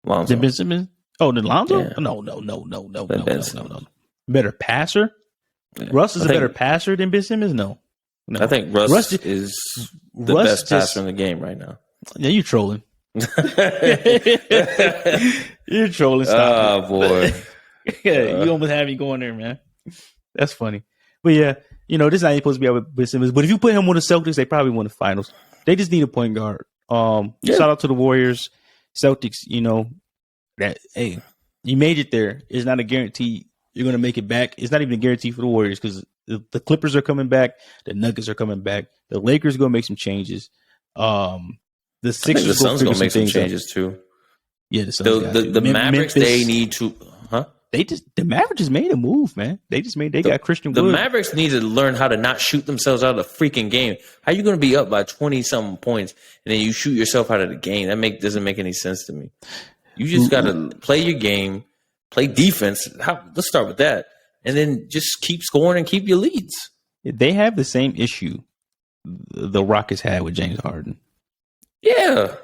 Speaker 1: Lonzo.
Speaker 2: Than Ben Simmons? Oh, than Lonzo?
Speaker 1: Yeah.
Speaker 2: No. Better passer? Yeah. Russ is a better passer than Ben Simmons? No.
Speaker 1: I think Russ is the best passer in the game right now.
Speaker 2: Yeah, you're trolling. You're trolling.
Speaker 1: Stop boy.
Speaker 2: You almost have me going there, man. That's funny. But yeah, this is not supposed to be out with Ben Simmons. But if you put him on the Celtics, they probably win the finals. They just need a point guard. Shout out to the Warriors. Celtics, that, hey, you made it there. It's not a guarantee you're going to make it back. It's not even a guarantee for the Warriors because the Clippers are coming back. The Nuggets are coming back. The Lakers are going to make some changes. The Sixers,
Speaker 1: the Suns going to make some changes too.
Speaker 2: Yeah, the Suns.
Speaker 1: The Mavericks, Memphis, they need to,
Speaker 2: the Mavericks just made a move, man. They got Christian Wood.
Speaker 1: The Mavericks need to learn how to not shoot themselves out of the freaking game. How you going to be up by 20-something points and then you shoot yourself out of the game? That doesn't make any sense to me. You just got to play your game, play defense. Let's start with that. And then just keep scoring and keep your leads.
Speaker 2: They have the same issue the Rockets had with James Harden.
Speaker 1: Yeah.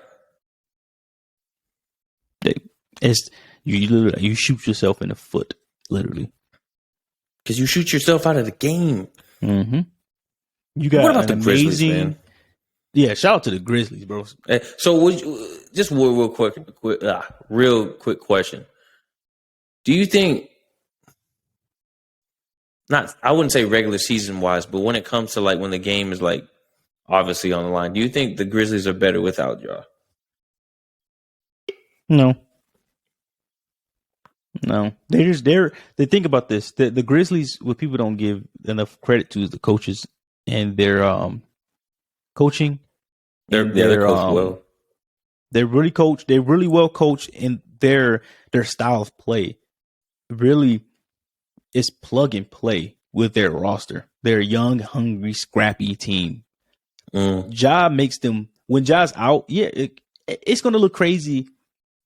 Speaker 2: You shoot yourself in the foot, literally.
Speaker 1: Because you shoot yourself out of the game.
Speaker 2: Mm-hmm. What about the Grizzlies, man? Yeah, shout out to the Grizzlies, bro.
Speaker 1: So, just real quick question. Do you think, I wouldn't say regular season wise, but when it comes to when the game is obviously on the line, do you think the Grizzlies are better without Ja?
Speaker 2: No. They think about this. The Grizzlies, what people don't give enough credit to is the coaches and their coaching.
Speaker 1: They're coached well.
Speaker 2: They're really coached. They're really well coached in their style of play. Really, it's plug and play with their roster. They're a young, hungry, scrappy team. Ja makes them, when Ja's out, it's going to look crazy.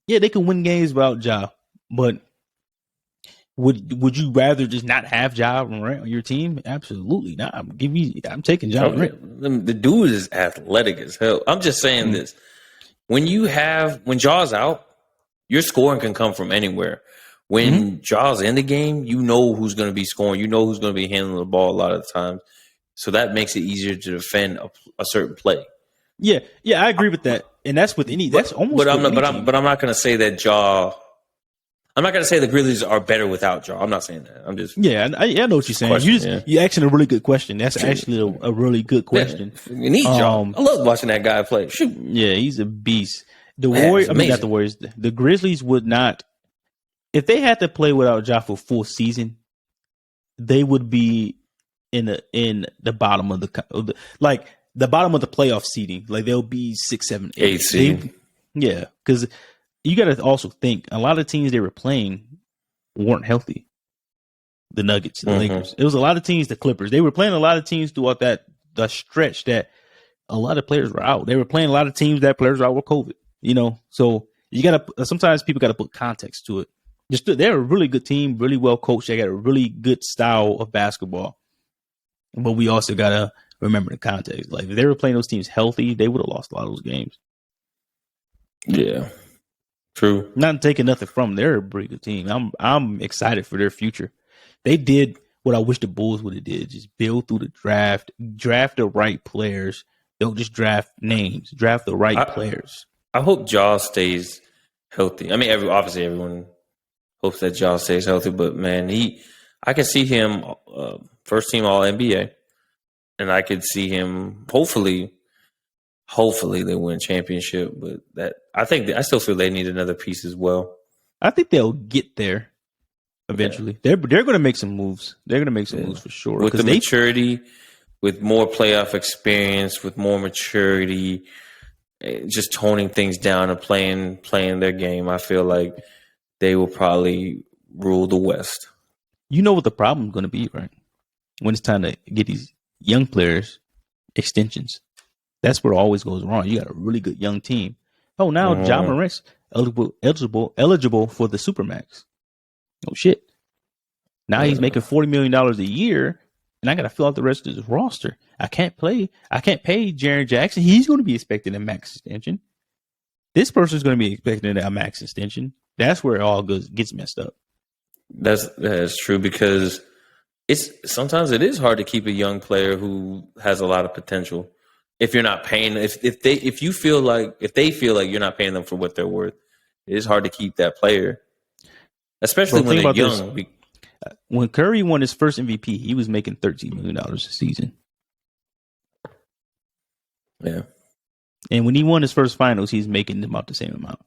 Speaker 2: Yeah, they can win games without Ja, but would you rather just not have Ja Morant on your team? Absolutely not. I'm taking Ja Morant.
Speaker 1: The dude is athletic as hell. I'm just saying this. When Ja's out, your scoring can come from anywhere. When Ja's in the game, you know who's going to be scoring. You know who's going to be handling the ball a lot of the times. So that makes it easier to defend a certain play.
Speaker 2: Yeah, I agree with that. And that's with any. That's almost.
Speaker 1: But I'm not going to say that Ja. I'm not going to say the Grizzlies are better without Ja. I'm not saying that. I'm just.
Speaker 2: Yeah, I know what you're saying. You're asking a really good question. That's actually a really good question.
Speaker 1: Yeah, you need Ja. I love watching that guy play. Shoot.
Speaker 2: Yeah, he's a beast. The Warriors. I mean, not the Warriors. The Grizzlies would not. If they had to play without Ja for full season, they would be in the bottom of the bottom of the playoff seeding. They'll be 6, 7, 8
Speaker 1: seed.
Speaker 2: Yeah, because you got to also think a lot of teams they were playing weren't healthy. The Nuggets, the Lakers. It was a lot of teams. The Clippers. They were playing a lot of teams throughout the stretch that a lot of players were out. They were playing a lot of teams that players were out with COVID. So you got to. Sometimes people got to put context to it. They're a really good team, really well coached. They got a really good style of basketball. But we also got to remember the context. If they were playing those teams healthy, they would have lost a lot of those games.
Speaker 1: Yeah, true.
Speaker 2: Not taking nothing from them. They're a pretty good team. I'm excited for their future. They did what I wish the Bulls would have did. Just build through the draft the right players. Don't just draft names. Draft the right players.
Speaker 1: I hope Ja stays healthy. I mean, obviously everyone hopes that Ja stays healthy, but man, I can see him first team All NBA, and I could see him hopefully they win championship. But I still feel they need another piece as well.
Speaker 2: I think they'll get there eventually. Yeah. They're going to make some moves. They're going to make some moves for sure
Speaker 1: with the maturity, with more playoff experience, with more maturity, just toning things down and playing their game. I feel like they will probably rule the West.
Speaker 2: You know what the problem's going to be, right? When it's time to get these young players extensions. That's where it always goes wrong. You got a really good young team. Oh, now Ja Morant's eligible for the Supermax. Oh shit! Now he's making $40 million a year, and I got to fill out the rest of his roster. I can't pay Jaren Jackson. He's going to be expecting a max extension. This person's going to be expecting a max extension. That's where it all gets messed up.
Speaker 1: That's true, because sometimes it is hard to keep a young player who has a lot of potential. If you're not paying, if they feel like you're not paying them for what they're worth, it is hard to keep that player, especially when they're young.
Speaker 2: When Curry won his first MVP, he was making $13 million a season.
Speaker 1: Yeah,
Speaker 2: and when he won his first finals, he's making about the same amount.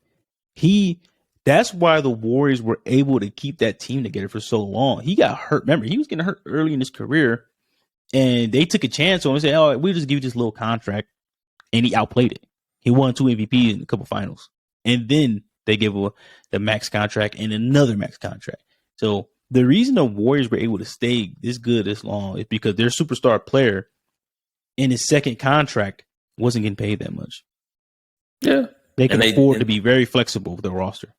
Speaker 2: That's why the Warriors were able to keep that team together for so long. He got hurt. Remember, he was getting hurt early in his career, and they took a chance on him and said, "Oh, we'll just give you this little contract," and he outplayed it. He won 2 MVPs in a couple finals, and then they gave him the max contract and another max contract. So the reason the Warriors were able to stay this good this long is because their superstar player in his second contract wasn't getting paid that much.
Speaker 1: Yeah,
Speaker 2: they can afford to be very flexible with their roster.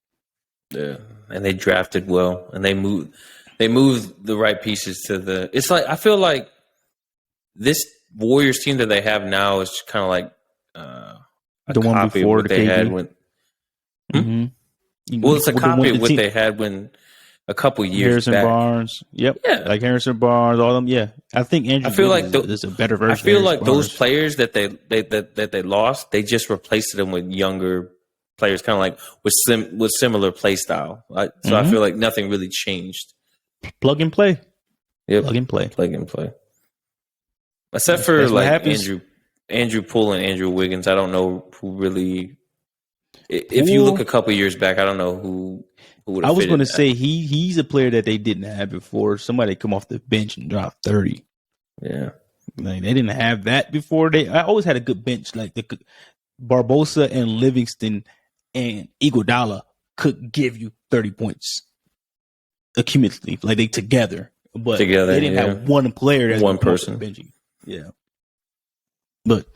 Speaker 1: Yeah, and they drafted well, and they moved the right pieces to the. It's like, I feel like this Warriors team that they have now is kind of like
Speaker 2: the one before what they had when.
Speaker 1: Mm-hmm. Well, it's a copy of what they had when a couple years
Speaker 2: Harrison
Speaker 1: back.
Speaker 2: Barnes, yep, yeah, like Harrison Barnes, all of them, yeah. I think Andrew. I feel like there's a better version.
Speaker 1: I feel like those players that they lost, they just replaced them with younger players, kind of like with similar play style. So I feel like nothing really changed.
Speaker 2: Plug and play.
Speaker 1: Yep.
Speaker 2: Plug and play.
Speaker 1: Except for like Andrew Poole and Andrew Wiggins, I don't know who really. If you look a couple years back, I don't know who would.
Speaker 2: I was going to say he's a player that they didn't have before. Somebody come off the bench and drop 30.
Speaker 1: Yeah,
Speaker 2: like they didn't have that before. I always had a good bench, like the Barbosa and Livingston and Iguodala could give you 30 points accumulatively, like they together. But they didn't have one player that's
Speaker 1: one person
Speaker 2: benching. Yeah, but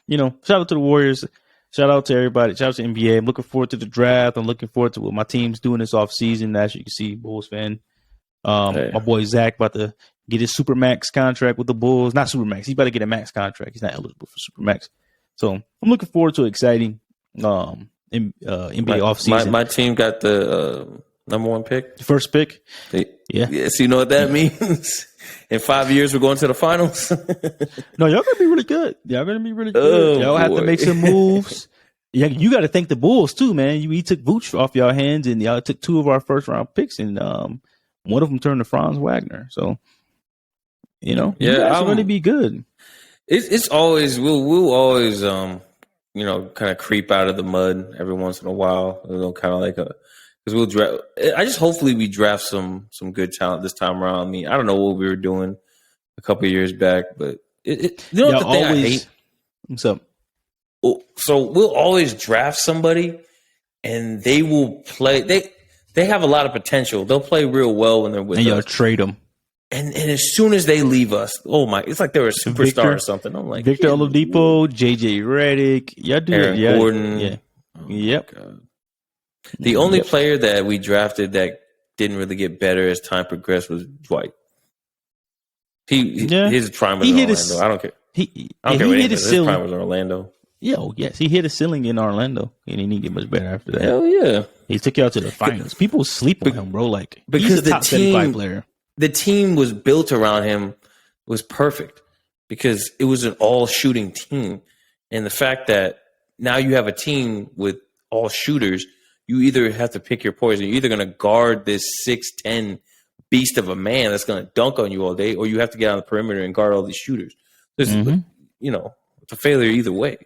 Speaker 2: shout out to the Warriors. Shout out to everybody. Shout out to NBA. I'm looking forward to the draft. I'm looking forward to what my team's doing this offseason. As you can see, Bulls fan. My boy Zach about to get his Supermax contract with the Bulls. Not Supermax. He's about to get a max contract. He's not eligible for Supermax. So I'm looking forward to exciting NBA offseason.
Speaker 1: My team got the number 1 pick.
Speaker 2: The first pick? Yeah.
Speaker 1: So you know what that means? In 5 years, we're going to the finals.
Speaker 2: No, y'all going to be really good. Y'all have to make some moves. Yeah, you got to thank the Bulls, too, man. We took Vooch off y'all hands, and y'all took 2 of our first-round picks, and one of them turned to Franz Wagner. So, you guys are going to be good.
Speaker 1: It's always we'll always kind of creep out of the mud every once in a while. Kind of like because we'll draft. Hopefully we draft some good talent this time around. I mean, I don't know what we were doing a couple of years back, but the thing I hate.
Speaker 2: What's up?
Speaker 1: So we'll always draft somebody, and they will play. They have a lot of potential. They'll play real well when they're with us.
Speaker 2: And y'all trade them.
Speaker 1: And as soon as they leave us, it's like they're a superstar or something. I'm like
Speaker 2: Victor Oladipo, JJ Redick, y'all do
Speaker 1: Aaron Gordon.
Speaker 2: Yeah.
Speaker 1: Oh
Speaker 2: yep.
Speaker 1: The only player that we drafted that didn't really get better as time progressed was Dwight. His prime was in Orlando. I don't care. I don't care what he his prime was in Orlando.
Speaker 2: Yes, he hit a ceiling in Orlando, and he didn't get much better after that.
Speaker 1: Hell yeah,
Speaker 2: he took you out to the finals. People sleep on him, bro. Like
Speaker 1: because
Speaker 2: he's a top 75 player.
Speaker 1: The team was built around him was perfect because it was an all shooting team, and the fact that now you have a team with all shooters, you either have to pick your poison. You're either going to guard this 6'10" beast of a man that's going to dunk on you all day, or you have to get on the perimeter and guard all these shooters. It's a failure either way.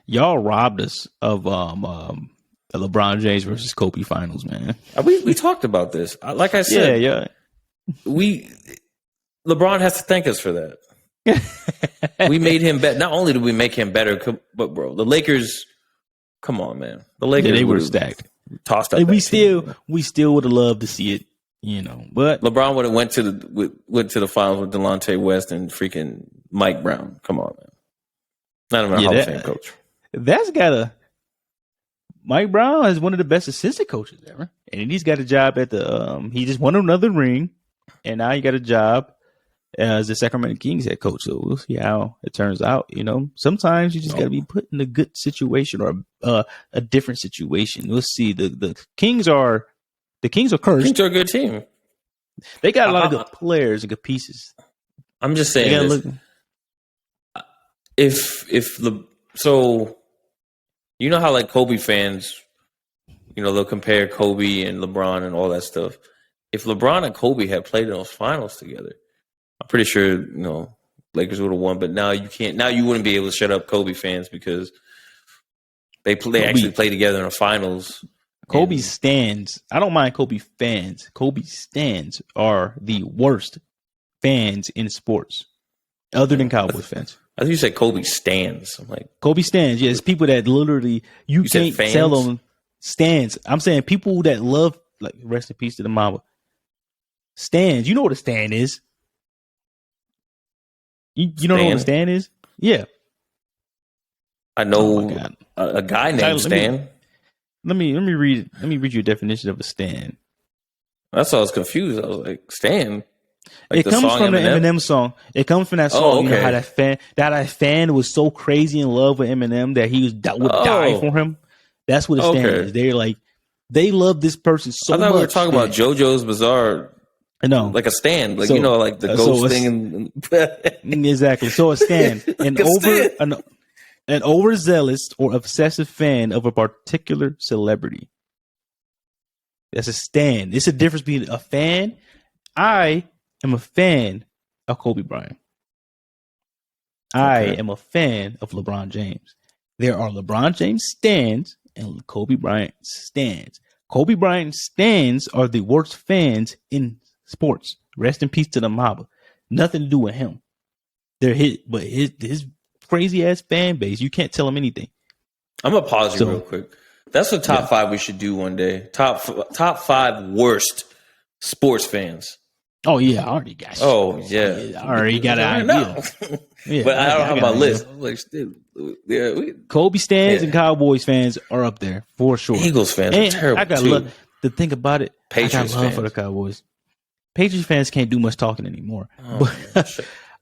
Speaker 2: Y'all robbed us of the LeBron James versus Kobe finals, man.
Speaker 1: We talked about this. Like I said, LeBron has to thank us for that. We made him better. Not only did we make him better, but bro, the Lakers. Come on, man. The Lakers
Speaker 2: they would have stacked,
Speaker 1: tossed up.
Speaker 2: we still would have loved to see it. But
Speaker 1: LeBron would have went to the finals with Delonte West and freaking Mike Brown. Come on, man. Not even a Hall of Fame coach.
Speaker 2: That's Mike Brown is one of the best assistant coaches ever, and he's got a job at the. He just won another ring, and now he got a job as the Sacramento Kings head coach. So we'll see how it turns out. Sometimes you just got to be put in a good situation or a different situation. We'll see. The Kings are cursed.
Speaker 1: Kings are a good team.
Speaker 2: They got a lot of good players and good pieces.
Speaker 1: I'm just saying this. So you know how like Kobe fans, they'll compare Kobe and LeBron and all that stuff. If LeBron and Kobe had played in those finals together, I'm pretty sure Lakers would have won. But now you can't. Now you wouldn't be able to shut up Kobe fans because they actually play together in the finals.
Speaker 2: Kobe stands. I don't mind Kobe fans. Kobe stands are the worst fans in sports, other than Cowboys fans.
Speaker 1: I think you said Kobe stands. I'm like
Speaker 2: Kobe stands. Yeah, it's people that literally you can't tell them stands. I'm saying people that love, like, rest in peace to the Mamba. Stands. You know what a stand is? You don't know what a stand is? Yeah.
Speaker 1: I know a guy named Stan.
Speaker 2: Let me read you a definition of a stand.
Speaker 1: That's why I was confused. I was like, Stan. Like
Speaker 2: it comes from the Eminem song. It comes from that song.
Speaker 1: Oh, okay.
Speaker 2: You know how that fan was so crazy in love with Eminem that he would die for him. That's what a stand is. They're like, they love this person so much.
Speaker 1: I thought we were talking about JoJo's Bizarre.
Speaker 2: No,
Speaker 1: like a stand, like like the ghost thing.
Speaker 2: Exactly. So a stand, an overzealous or obsessive fan of a particular celebrity. That's a stand. It's a difference between a fan. I am a fan of Kobe Bryant. I am a fan of LeBron James. There are LeBron James stands and Kobe Bryant stands. Kobe Bryant stands are the worst fans in sports. Rest in peace to the Mamba. Nothing to do with him. They're his crazy ass fan base. You can't tell him anything.
Speaker 1: I'm gonna pause you real quick. That's the top 5 we should do one day. Top 5 worst sports fans.
Speaker 2: Oh yeah, I already got you.
Speaker 1: Oh yeah,
Speaker 2: I already got an idea.
Speaker 1: Yeah, but I don't have my list. Like,
Speaker 2: Kobe stands and Cowboys fans are up there for sure.
Speaker 1: Eagles fans are terrible. I got
Speaker 2: love to think about it.
Speaker 1: Patriots
Speaker 2: I got love for the Cowboys. Patriots fans can't do much talking anymore. But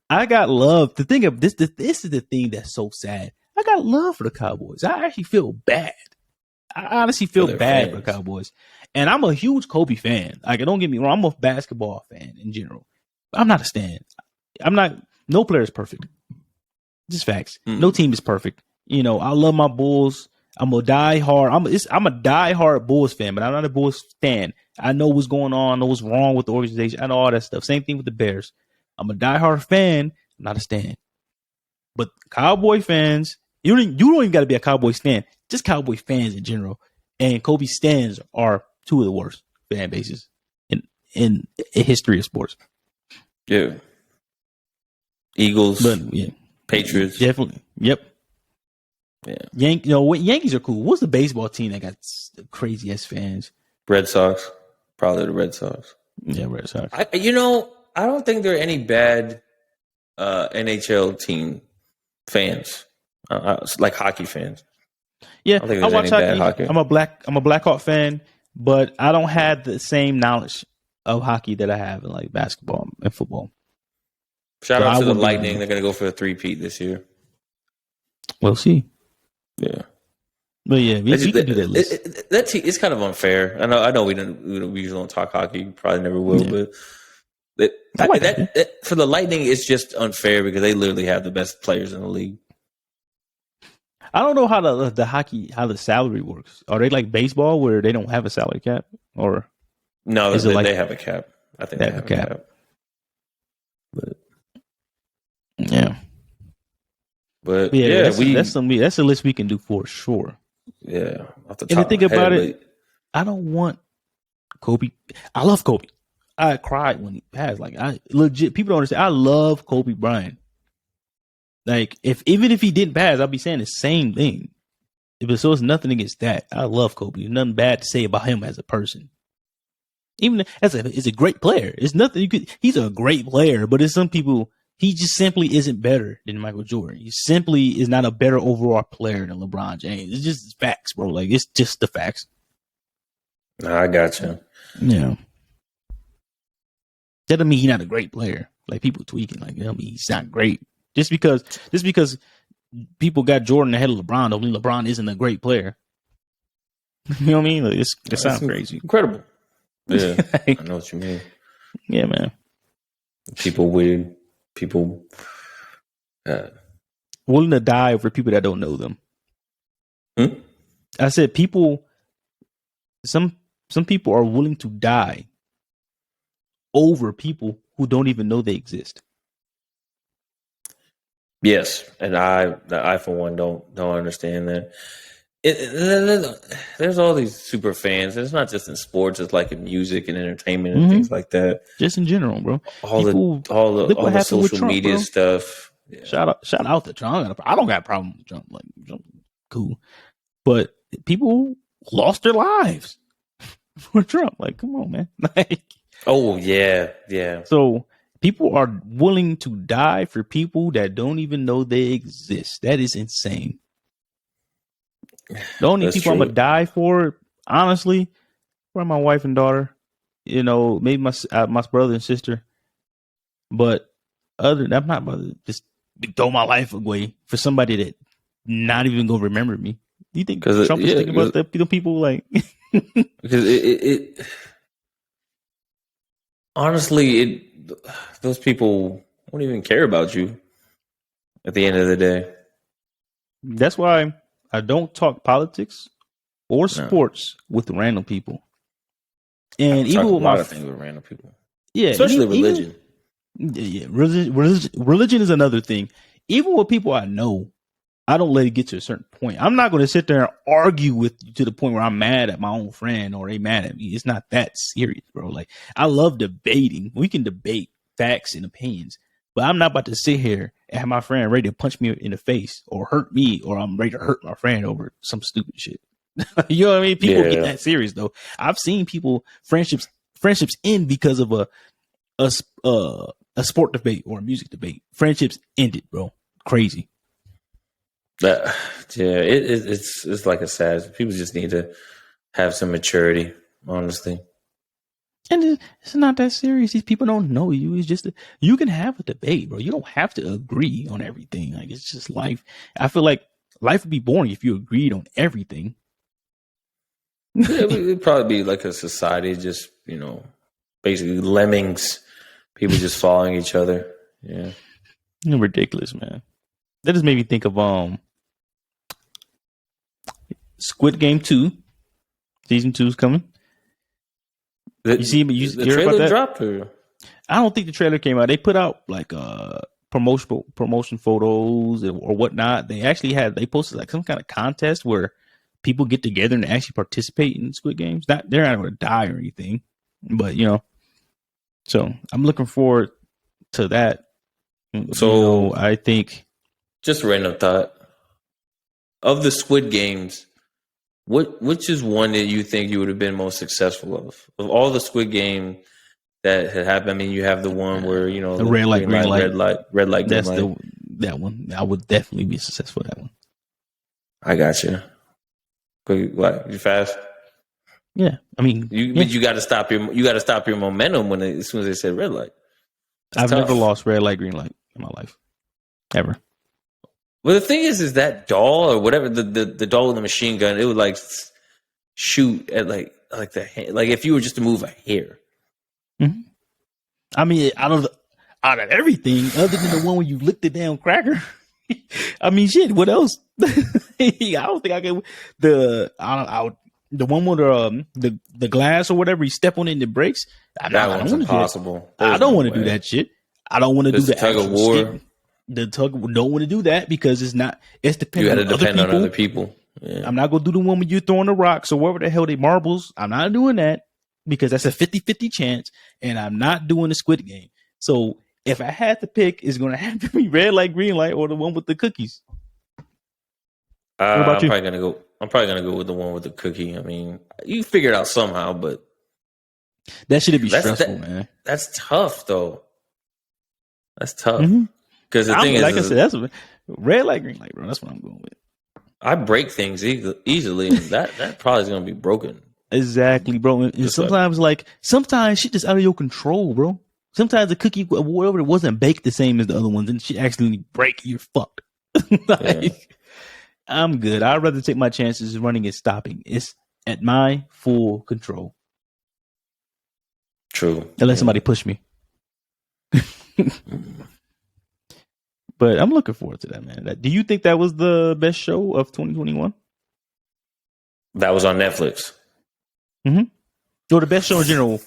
Speaker 2: I got love to think of this. This is the thing that's so sad. I got love for the Cowboys. I actually feel bad. I honestly feel bad for the Cowboys. And I'm a huge Kobe fan. Like, don't get me wrong, I'm a basketball fan in general. I'm not a stan. No player is perfect. Just facts. No team is perfect. I love my Bulls. I'm a diehard Bulls fan, but I'm not a Bulls fan. I know what's going on. I know what's wrong with the organization. I know all that stuff. Same thing with the Bears. I'm a diehard fan, not a stan. But Cowboy fans, you don't even got to be a Cowboy stan. Just Cowboy fans in general. And Kobe stans are 2 of the worst fan bases in history of sports.
Speaker 1: Yeah. Eagles.
Speaker 2: But yeah.
Speaker 1: Patriots.
Speaker 2: Definitely. Yep.
Speaker 1: Yeah.
Speaker 2: Yankees are cool. What's the baseball team that got crazy ass fans?
Speaker 1: Red Sox. Probably the Red Sox.
Speaker 2: Yeah, Red Sox.
Speaker 1: I don't think there are any bad NHL team fans, like hockey fans.
Speaker 2: Yeah, I watch hockey. I'm a Blackhawk fan, but I don't have the same knowledge of hockey that I have in like basketball and football.
Speaker 1: Shout out to the Lightning. They're going to go for a 3-peat this year.
Speaker 2: We'll see.
Speaker 1: Yeah.
Speaker 2: But yeah, we can do that list.
Speaker 1: It's kind of unfair. I know we usually don't talk hockey. Probably never will. But for the Lightning, it's just unfair because they literally have the best players in the league.
Speaker 2: I don't know how the salary works. Are they like baseball where they don't have a salary cap, or
Speaker 1: no? They have a cap. I think they have a cap. But
Speaker 2: yeah.
Speaker 1: But yeah,
Speaker 2: that's a list we can do for sure.
Speaker 1: Yeah.
Speaker 2: And to think about it, I don't want Kobe. I love Kobe. I cried when he passed. Like, I legit, people don't understand. I love Kobe Bryant. Like, even if he didn't pass, I'll be saying the same thing. So it's nothing against that. I love Kobe. There's nothing bad to say about him as a person. Even as is a great player. It's nothing you could. He's a great player, but it's some people. He just simply isn't better than Michael Jordan. He simply is not a better overall player than LeBron James. It's just facts, bro. Like it's just the facts.
Speaker 1: Nah, I got you.
Speaker 2: Yeah. That doesn't mean he's not a great player. Like people tweaking, like I mean he's not great. Just because people got Jordan ahead of LeBron, don't mean LeBron isn't a great player. You know what I mean? Like, it sounds crazy.
Speaker 1: Incredible. Yeah, I know what you mean.
Speaker 2: Yeah, man.
Speaker 1: People
Speaker 2: willing to die over people that don't know them. I said some people are willing to die over people who don't even know they exist.
Speaker 1: Yes, and I for one don't understand that. There's all these super fans. It's not just in sports; it's like in music and entertainment and things like that.
Speaker 2: Just in general, bro.
Speaker 1: All the social Trump, media stuff.
Speaker 2: Yeah. Shout out to Trump. I don't got a problem with Trump. Like Trump, cool, but people lost their lives for Trump. Like, come on, man. Like,
Speaker 1: oh yeah.
Speaker 2: So people are willing to die for people that don't even know they exist. That is insane. The only people I'm gonna die for, honestly, for my wife and daughter, you know, maybe my brother and sister. But other than I'm not about to just throw my life away for somebody that not even gonna remember me. Do you think Trump is thinking about the people like?
Speaker 1: Because it honestly, those people won't even care about you at the end of the day.
Speaker 2: That's why I don't talk politics or sports with random people. And even with
Speaker 1: a lot of things with random people.
Speaker 2: Yeah.
Speaker 1: Especially religion.
Speaker 2: Religion is another thing. Even with people I know, I don't let it get to a certain point. I'm not going to sit there and argue with you to the point where I'm mad at my own friend or they mad at me. It's not that serious, bro. Like, I love debating. We can debate facts and opinions, but I'm not about to sit here and have my friend ready to punch me in the face or hurt me, or I'm ready to hurt my friend over some stupid shit. You know what I mean? People get that serious though. I've seen friendships end because of a sport debate or a music debate. Friendships ended, bro. Crazy.
Speaker 1: It's like a sad. People just need to have some maturity, honestly.
Speaker 2: And it's not that serious. These people don't know you. It's just you can have a debate, bro. You don't have to agree on everything. Like, it's just life. I feel like life would be boring if you agreed on everything.
Speaker 1: It'd probably be like a society, just, you know, basically lemmings. People just following each other. Yeah,
Speaker 2: ridiculous, man. That just made me think of Squid Game 2. Season 2 is coming. The
Speaker 1: trailer dropped? Or?
Speaker 2: I don't think the trailer came out. They put out like promotion photos or whatnot. They posted like some kind of contest where people get together and actually participate in Squid Games. They're not going to die or anything, but you know. So I'm looking forward to that. So, you know, I think.
Speaker 1: Just a random thought. Of the Squid Games, which is one that you think you would have been most successful of all the Squid Game that had happened? I mean, you have the one where, you know,
Speaker 2: the red light, green light,
Speaker 1: red light, green light.
Speaker 2: That one. I would definitely be successful at that one.
Speaker 1: I got you. What, you fast?
Speaker 2: Yeah, I mean,
Speaker 1: you got to stop your momentum as soon as they said red light.
Speaker 2: I've never lost red light, green light in my life, ever.
Speaker 1: Well, the thing is that doll or whatever, the doll with the machine gun, it would like shoot at like if you were just to move a hair.
Speaker 2: Mm-hmm. I mean, out of everything, other than the one where you lick the damn cracker. I mean, shit. What else? I don't think I can. The one with the glass or whatever, you step on it and it breaks.
Speaker 1: That one's impossible.
Speaker 2: I don't want to do that shit. I don't want to do the
Speaker 1: tug of war.
Speaker 2: Don't want to do that because it's dependent.
Speaker 1: You got to depend on other people. Yeah.
Speaker 2: I'm not going to do the one when you're throwing the rocks or whatever the hell they marbles. I'm not doing that because that's a 50-50 chance, and I'm not doing the Squid Game. So if I had to pick, it's going to have to be red light, green light, or the one with the cookies.
Speaker 1: What about you? I'm probably gonna go with the one with the cookie. I mean, you figure it out somehow, but
Speaker 2: That should be
Speaker 1: That's
Speaker 2: stressful, man.
Speaker 1: That's tough though. That's tough.
Speaker 2: Mhm.
Speaker 1: Because the thing
Speaker 2: Like I
Speaker 1: is,
Speaker 2: said, that's red light, green light, bro. That's what I'm going with.
Speaker 1: I break things easily, and that probably is gonna be broken.
Speaker 2: Exactly, bro. And
Speaker 1: Just
Speaker 2: sometimes shit just out of your control, bro. Sometimes the cookie, whatever, it wasn't baked the same as the other ones, and shit accidentally break. You're fucked. I'm good. I'd rather take my chances running and stopping. It's at my full control.
Speaker 1: True.
Speaker 2: Unless somebody push me. But I'm looking forward to that, man. Do you think that was the best show of 2021?
Speaker 1: That was on Netflix.
Speaker 2: Mm-hmm. Or the best show in general.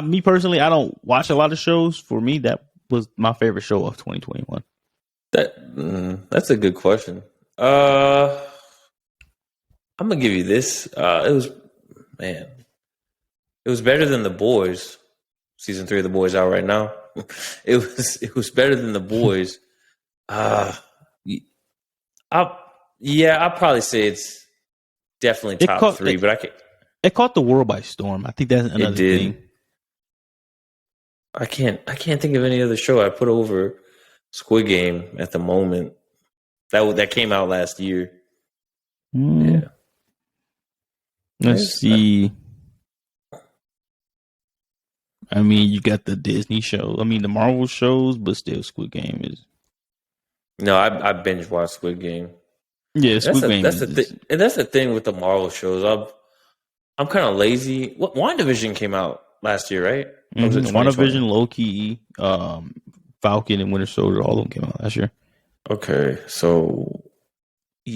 Speaker 2: Me personally, I don't watch a lot of shows. For me, that was my favorite show of 2021.
Speaker 1: That's a good question. I'm gonna give you this. It was better than The Boys. Season 3 of The Boys out right now. It was better than The Boys. I'll probably say it's definitely top 3, but
Speaker 2: it caught the world by storm. I think that's another thing.
Speaker 1: I can't think of any other show I put over Squid Game at the moment. That came out last year. Yeah.
Speaker 2: Let's see. I mean, you got the Disney show. I mean, the Marvel shows, but still, Squid Game is.
Speaker 1: No, I binge watched Squid Game.
Speaker 2: Yeah, Squid Game.
Speaker 1: That's the thing with the Marvel shows. I'm kind of lazy. WandaVision came out last year, right?
Speaker 2: Mm-hmm. WandaVision, Loki, Falcon, and Winter Soldier, all of them came out last year.
Speaker 1: Okay, so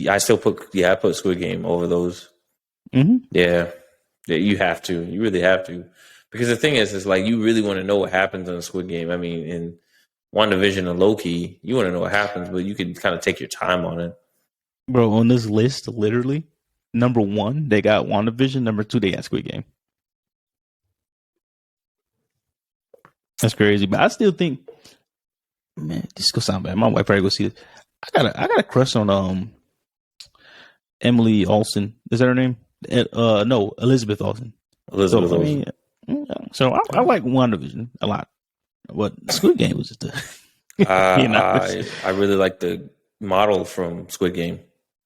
Speaker 1: I still put Squid Game over those.
Speaker 2: Mm-hmm.
Speaker 1: Yeah, you have to. You really have to. Because the thing is like you really want to know what happens in a Squid Game. I mean, in WandaVision and Loki, you want to know what happens, but you can kind of take your time on it.
Speaker 2: Bro, on this list, literally, number 1, they got WandaVision. Number 2, they got Squid Game. That's crazy. But I still think, man, this is going to sound bad. My wife probably go see this. I got a crush on Emily Olsen. Is that her name? No, Elizabeth Olsen.
Speaker 1: Elizabeth Olsen.
Speaker 2: So I like WandaVision a lot. But Squid Game was just
Speaker 1: I really like the model from Squid Game.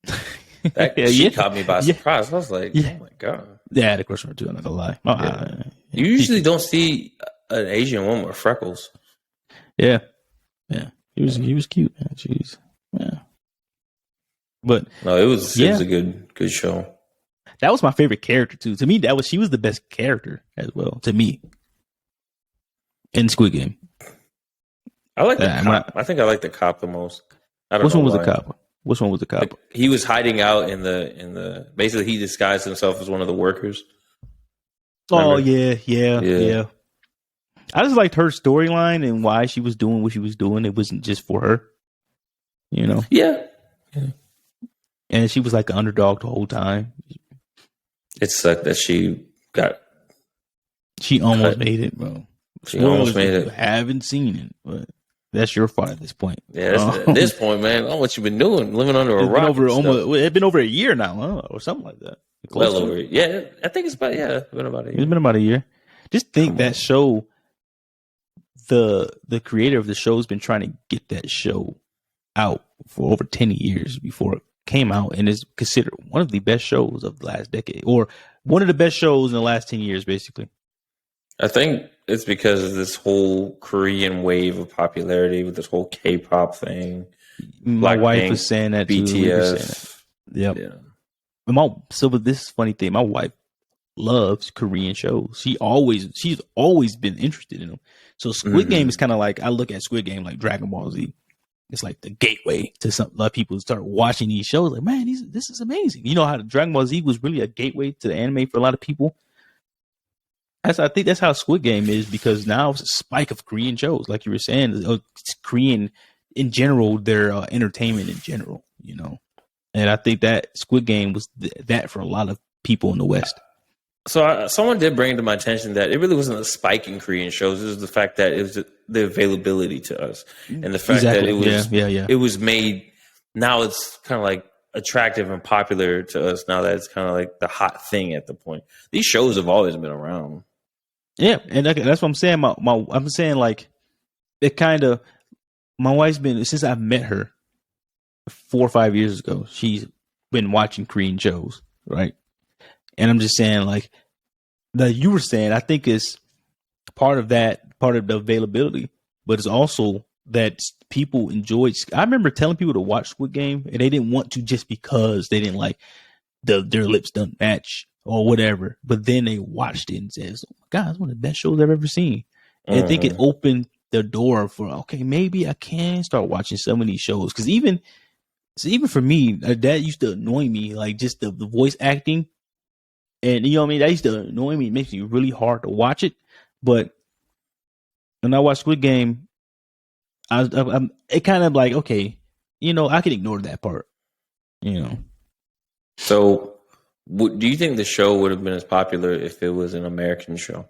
Speaker 1: She caught me by surprise. I was like, oh my god.
Speaker 2: Yeah, I had a crush on her too, I'm not gonna lie.
Speaker 1: You usually don't see an Asian woman with freckles.
Speaker 2: Yeah. He was cute, man. Jeez. Yeah. But
Speaker 1: no, it was a good show.
Speaker 2: That was my favorite character too. To me, she was the best character as well. To me, in Squid Game,
Speaker 1: I like the cop. I think I like the cop the most.
Speaker 2: Which one was the cop? Which one was the cop?
Speaker 1: Like, he was hiding out in the. Basically, he disguised himself as one of the workers.
Speaker 2: Remember? Oh yeah. I just liked her storyline and why she was doing what she was doing. It wasn't just for her, you know.
Speaker 1: Yeah.
Speaker 2: And she was like an underdog the whole time.
Speaker 1: It sucked that she
Speaker 2: almost made it, bro.
Speaker 1: She almost made it.
Speaker 2: Haven't seen it, but that's your fault at this point.
Speaker 1: Yeah, at this point, man. I don't know what you've been doing, living under a rock.
Speaker 2: It's been over a year now, or something like that.
Speaker 1: Well over. Yeah, I think it's been about a year.
Speaker 2: It's been about a year. Just think that show. The creator of the show has been trying to get that show out for over 10 years before it came out, and is considered one of the best shows of the last decade, or one of the best shows in the last 10 years, basically.
Speaker 1: I think it's because of this whole Korean wave of popularity with this whole K-pop thing.
Speaker 2: My wife was saying that too.
Speaker 1: BTS.
Speaker 2: Yep. Yeah. But this is a funny thing. My wife loves Korean shows. She's always been interested in them. So Squid Game is kind of like, I look at Squid Game like Dragon Ball Z. It's like the gateway to a lot of people start watching these shows. Like, man, this is amazing. You know how Dragon Ball Z was really a gateway to the anime for a lot of people. I think that's how Squid Game is, because now it's a spike of Korean shows, like you were saying. It's Korean in general, their entertainment in general, you know. And I think that Squid Game was that for a lot of people in the West.
Speaker 1: So someone did bring to my attention that it really wasn't a spike in Korean shows. It was the fact that it was the availability to us, and the fact that it was it was made. Now it's kind of like attractive and popular to us. Now that it's kind of like the hot thing at the point. These shows have always been around.
Speaker 2: Yeah, and that's what I'm saying. I'm saying like it kind of. My wife's been since I met her 4 or 5 years ago. She's been watching Korean shows, right? And I'm just saying like that you were saying. I think is part of the availability, but it's also that people enjoyed. I remember telling people to watch Squid Game, and they didn't want to just because they didn't like their lips don't match or whatever. But then they watched it and says, "Oh my God, it's one of the best shows I've ever seen." And I think it opened the door for okay, maybe I can start watching some of these shows because even for me, that used to annoy me, like just the voice acting, and you know what I mean. That used to annoy me. It makes me really hard to watch it, but when I watched Squid Game, I'm it kind of like okay, you know, I can ignore that part, you know.
Speaker 1: So, do you think the show would have been as popular if it was an American show?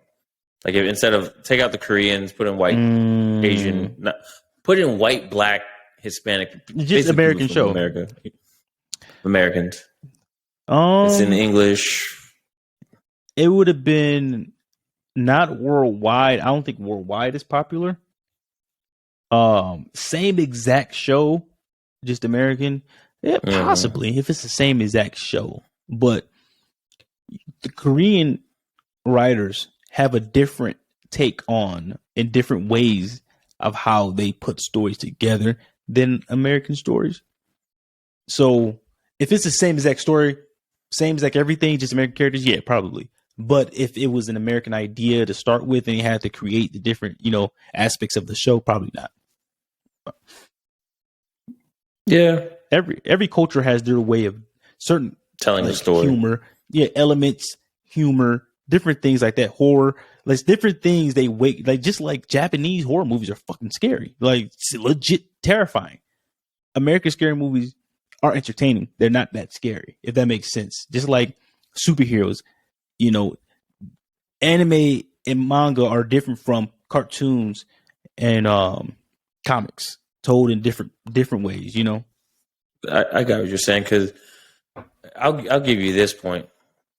Speaker 1: Like, if, instead of take out the Koreans, put in white, Asian, not, put in white, black, Hispanic,
Speaker 2: just American show.
Speaker 1: Americans. It's in English.
Speaker 2: It would have been not worldwide. I don't think worldwide is popular. Same exact show, just American. Yeah, possibly if it's the same exact show, but the Korean writers have a different take on in different ways of how they put stories together than American stories. So if it's the same exact story, same exact everything, just American characters, yeah, probably. But if it was an American idea to start with and you had to create the different, you know, aspects of the show, probably not.
Speaker 1: Yeah.
Speaker 2: Every culture has their way of certain
Speaker 1: telling the story.
Speaker 2: Humor, elements, humor, different things like that. Horror, like different things they wake like just like Japanese horror movies are fucking scary. Like it's legit terrifying. American scary movies are entertaining. They're not that scary, if that makes sense. Just like superheroes, you know, anime and manga are different from cartoons and comics told in different ways, you know.
Speaker 1: I got what you're saying because I'll give you this point.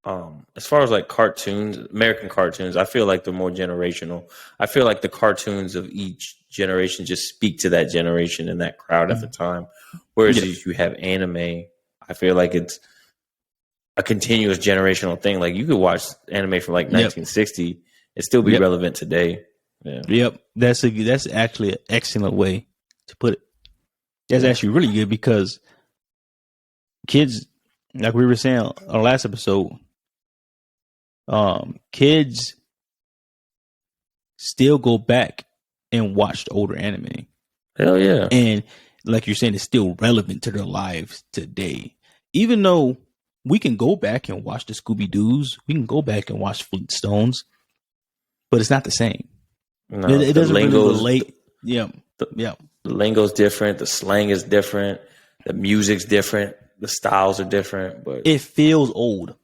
Speaker 1: As far as like cartoons, American cartoons, I feel like they're more generational. I feel like the cartoons of each generation just speak to that generation and that crowd at the time. Whereas if you have anime, I feel like it's a continuous generational thing. Like you could watch anime from like 1960 and still be relevant today. Yeah.
Speaker 2: Yep. That's actually an excellent way to put it. That's actually really good because kids, like we were saying on our last episode, kids still go back and watch the older anime.
Speaker 1: Hell yeah.
Speaker 2: And like you're saying, it's still relevant to their lives today. Even though we can go back and watch the Scooby-Doos, we can go back and watch Flintstones, but it's not the same.
Speaker 1: No,
Speaker 2: it doesn't really relate.
Speaker 1: The lingo's different. The slang is different. The music's different. The styles are different. But
Speaker 2: it feels old.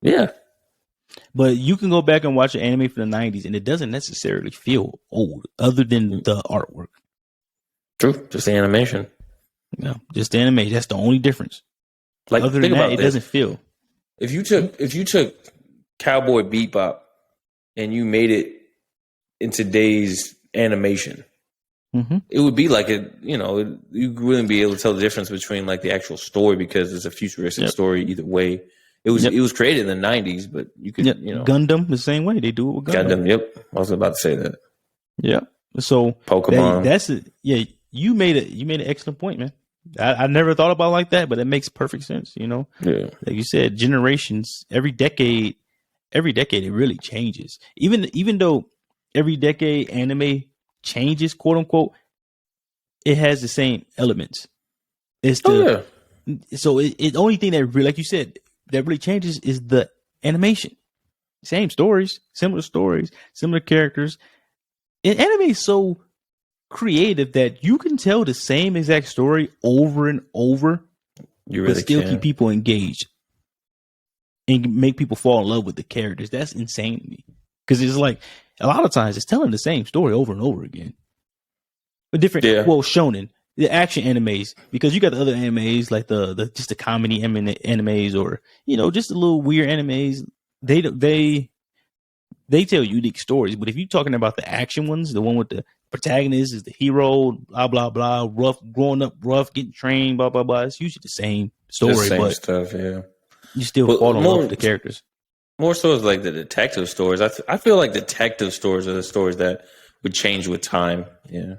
Speaker 1: Yeah.
Speaker 2: But you can go back and watch an anime from the 90s, and it doesn't necessarily feel old, other than the artwork.
Speaker 1: True. Just the animation.
Speaker 2: Yeah, just the anime. That's the only difference.
Speaker 1: Like,
Speaker 2: other than that, it doesn't feel.
Speaker 1: If you took Cowboy Bebop and you made it in today's animation, it would be like you wouldn't be able to tell the difference between like the actual story because it's a futuristic story either way. It was created in the 90s, but you could
Speaker 2: Gundam the same way they do it with Gundam.
Speaker 1: Yep, I was about to say that.
Speaker 2: Yeah. So
Speaker 1: Pokemon.
Speaker 2: That's it. Yeah, you made an excellent point, man. I never thought about it like that, but it makes perfect sense. You know, like you said, generations. Every decade, it really changes. Even though every decade anime changes, quote unquote, it has the same elements. It's the so the only thing that really, like you said, that really changes is the animation. Same stories, similar characters. And anime is so creative that you can tell the same exact story over and over, but still keep people engaged and make people fall in love with the characters. That's insane to me because it's like a lot of times it's telling the same story over and over again, but different. Well, shonen, the action animes, because you got the other animes like the just the comedy animes or just the little weird animes. They they tell unique stories. But if you're talking about the action ones, the one with the protagonist is the hero, blah blah blah, rough, growing up rough, getting trained, blah blah blah. It's usually the same story,
Speaker 1: the same
Speaker 2: but
Speaker 1: stuff. Yeah,
Speaker 2: you still
Speaker 1: but
Speaker 2: fall in love with the characters.
Speaker 1: More so is like the detective stories. I feel like detective stories are the stories that would change with time. Yeah.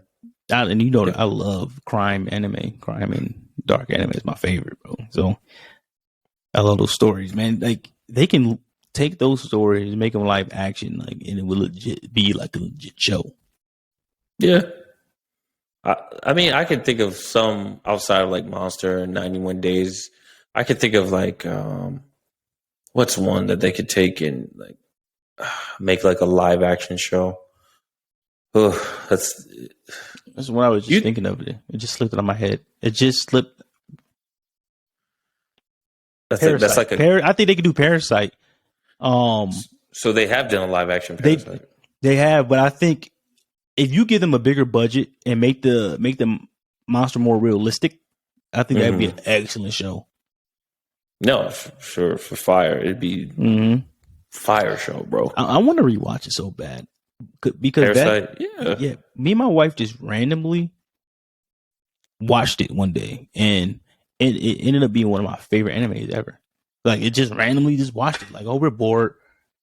Speaker 2: And you know, I love crime anime. Crime and dark anime is my favorite, bro. So I love those stories, man. Like they can take those stories, make them live action, like, and it will legit be like a legit show.
Speaker 1: Yeah. I mean, I could think of some outside of like Monster and 91 Days. I could think of like, what's one that they could take and like make like a live action show? Oh, that's
Speaker 2: what I was just thinking of. It just slipped out of my head. It just slipped.
Speaker 1: That's like a.
Speaker 2: I think they could do Parasite.
Speaker 1: So they have done a live action Parasite.
Speaker 2: They have, but I think if you give them a bigger budget and make the monster more realistic, I think that'd be an excellent show.
Speaker 1: No, sure, for fire, it'd be fire show, bro.
Speaker 2: I want to rewatch it so bad because
Speaker 1: Parasite,
Speaker 2: yeah. Me and my wife just randomly watched it one day, and it ended up being one of my favorite animes ever. Like it just randomly just watched it. Like, oh, we're bored,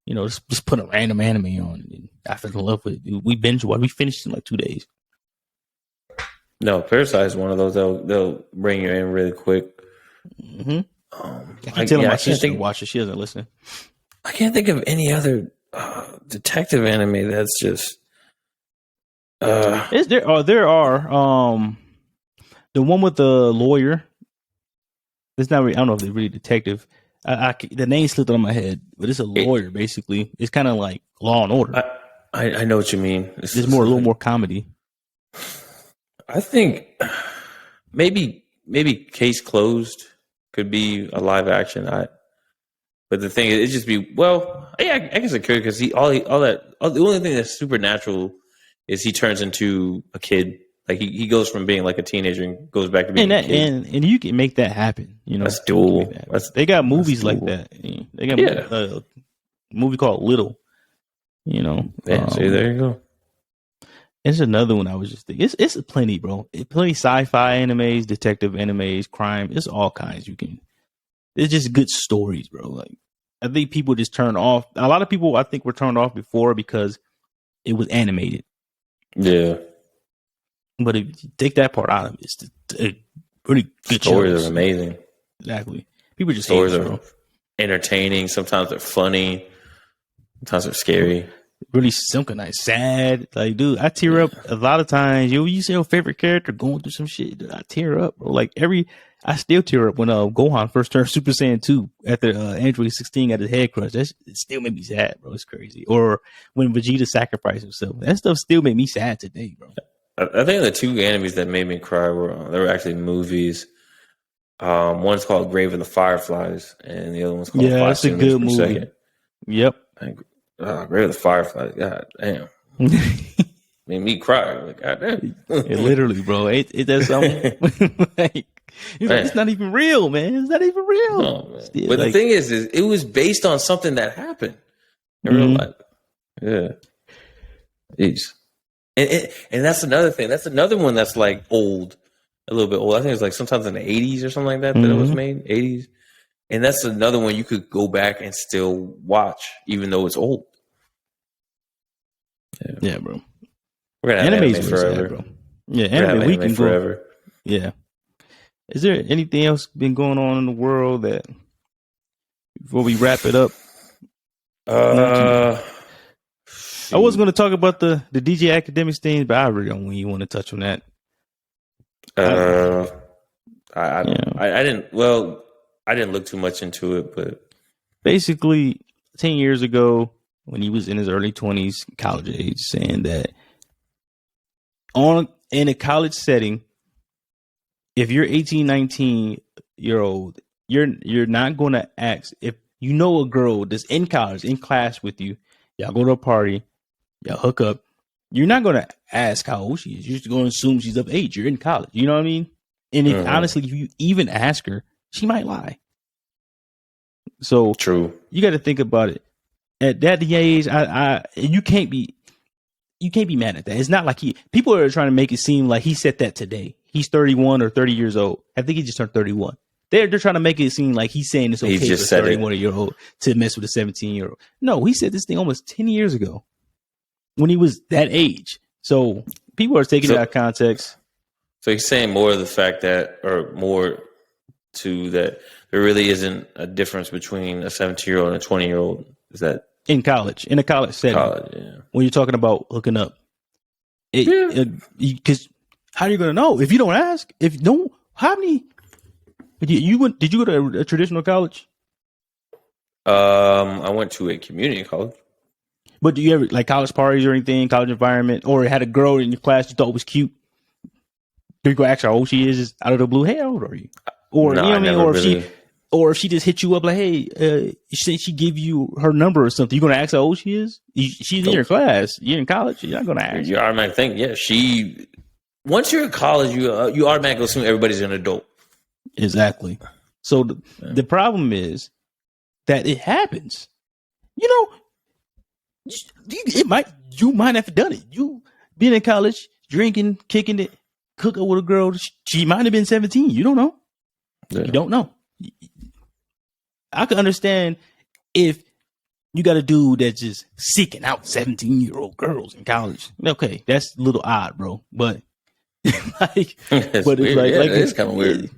Speaker 2: you know, just put a random anime on. And I fell in love with it. We binge watched. We finished in like 2 days.
Speaker 1: No, Parasite is one of those they'll bring you in really quick.
Speaker 2: Mm-hmm. I keep telling my sister to watch it. She doesn't listen.
Speaker 1: I can't think of any other detective anime that's just.
Speaker 2: There are the one with the lawyer. It's not really, I don't know if they're really detective. The name slipped on my head, but it's a lawyer basically. It's kind of like Law and Order.
Speaker 1: I know what you mean.
Speaker 2: It's a little more comedy.
Speaker 1: I think maybe Case Closed could be a live action. But the thing is, it just be I guess it could because the only thing that's supernatural is he turns into a kid. Like he goes from being like a teenager and goes back to being a kid.
Speaker 2: And you can make that happen. You know,
Speaker 1: that's doable.
Speaker 2: They got movies like that. They got a movie called Little. You know,
Speaker 1: see, there you go.
Speaker 2: It's another one I was just thinking. It's plenty, bro. Plenty sci-fi animes, detective animes, crime. It's all kinds. It's just good stories, bro. Like I think people just turn off. A lot of people I think were turned off before because it was animated.
Speaker 1: Yeah.
Speaker 2: But if you take that part out of it, it's pretty good.
Speaker 1: Stories are amazing.
Speaker 2: Exactly. People just
Speaker 1: stories are entertaining. Sometimes they're funny. Sometimes they're scary.
Speaker 2: Really synchronized, sad. Like, dude, I tear up a lot of times. You see your favorite character going through some shit, dude, I tear up, bro. Like I still tear up when Gohan first turned Super Saiyan 2 after Android 16 got his head crushed. It still made me sad, bro. It's crazy. Or when Vegeta sacrificed himself. That stuff still made me sad today, bro.
Speaker 1: I think the two animes that made me cry were actually movies. One's called Grave of the Fireflies, and the other one's called
Speaker 2: that's a good movie. Second. Yep.
Speaker 1: Grave of the Fireflies. God damn. Made me cry. Like, God damn.
Speaker 2: Literally, bro. It does something. Like, it's not even real, man. It's not even real.
Speaker 1: No, man. Still, but the thing is, it was based on something that happened in real life. Yeah. Jeez. And that's another thing. That's another one that's like old, a little bit old. I think it's like sometimes in the 80s or something like that that it was made, 80s. And that's another one you could go back and still watch, even though it's old.
Speaker 2: Yeah, bro.
Speaker 1: We're gonna have anime forever, bro.
Speaker 2: Yeah, anime we can
Speaker 1: forever.
Speaker 2: Yeah. Is there anything else been going on in the world that before we wrap it up? I was going to talk about the DJ Academics thing, but I really don't even want to touch on that.
Speaker 1: I didn't. Well, I didn't look too much into it, but
Speaker 2: basically, 10 years ago, when he was in his early 20s, college age, saying that in a college setting, if you're 18, 19-year-old, you're not going to ask if you know a girl that's in college, in class with you. Y'all go to a party, y'all hook up. You're not going to ask how old she is. You're just going to assume she's of age. You're in college. You know what I mean? And honestly, if you even ask her, she might lie. So
Speaker 1: true.
Speaker 2: You got to think about it. at that age, you can't be mad at that. It's not like people are trying to make it seem like he said that today. He's 31 or 30 years old. I think he just turned 31. They're trying to make it seem like he's saying it's okay for a 31-year-old to mess with a 17-year-old. No, he said this thing almost 10 years ago when he was that age. So people are taking it out of context.
Speaker 1: So he's saying more of the fact that, or more to that, there really isn't a difference between a 17-year-old and a 20-year-old. Is that
Speaker 2: in a college setting?
Speaker 1: Yeah.
Speaker 2: When you're talking about hooking up, because how are you going to know if you don't ask? If no, how many? Did you go to a traditional college?
Speaker 1: I went to a community college.
Speaker 2: But do you ever like college parties or anything, college environment, or had a girl in your class you thought was cute? Do you go ask her how old she is out of the blue? Hey, how old are you? Or
Speaker 1: no,
Speaker 2: you know what I mean? Or
Speaker 1: really.
Speaker 2: if she just hit you up like, hey, she give you her number or something, you gonna ask how old she is? She's in your class. You're in college. You're not gonna ask.
Speaker 1: You automatically think, yeah, she. Once you're in college, you automatically assume everybody's an adult.
Speaker 2: Exactly. So the problem is that it happens. You know, you might have done it. You been in college, drinking, kicking it, cooking with a girl. She might have been 17. You don't know. Yeah. You don't know. I can understand if you got a dude that's just seeking out 17-year-old girls in college. Okay, that's a little odd, bro. But like, but
Speaker 1: weird. It's kind of weird.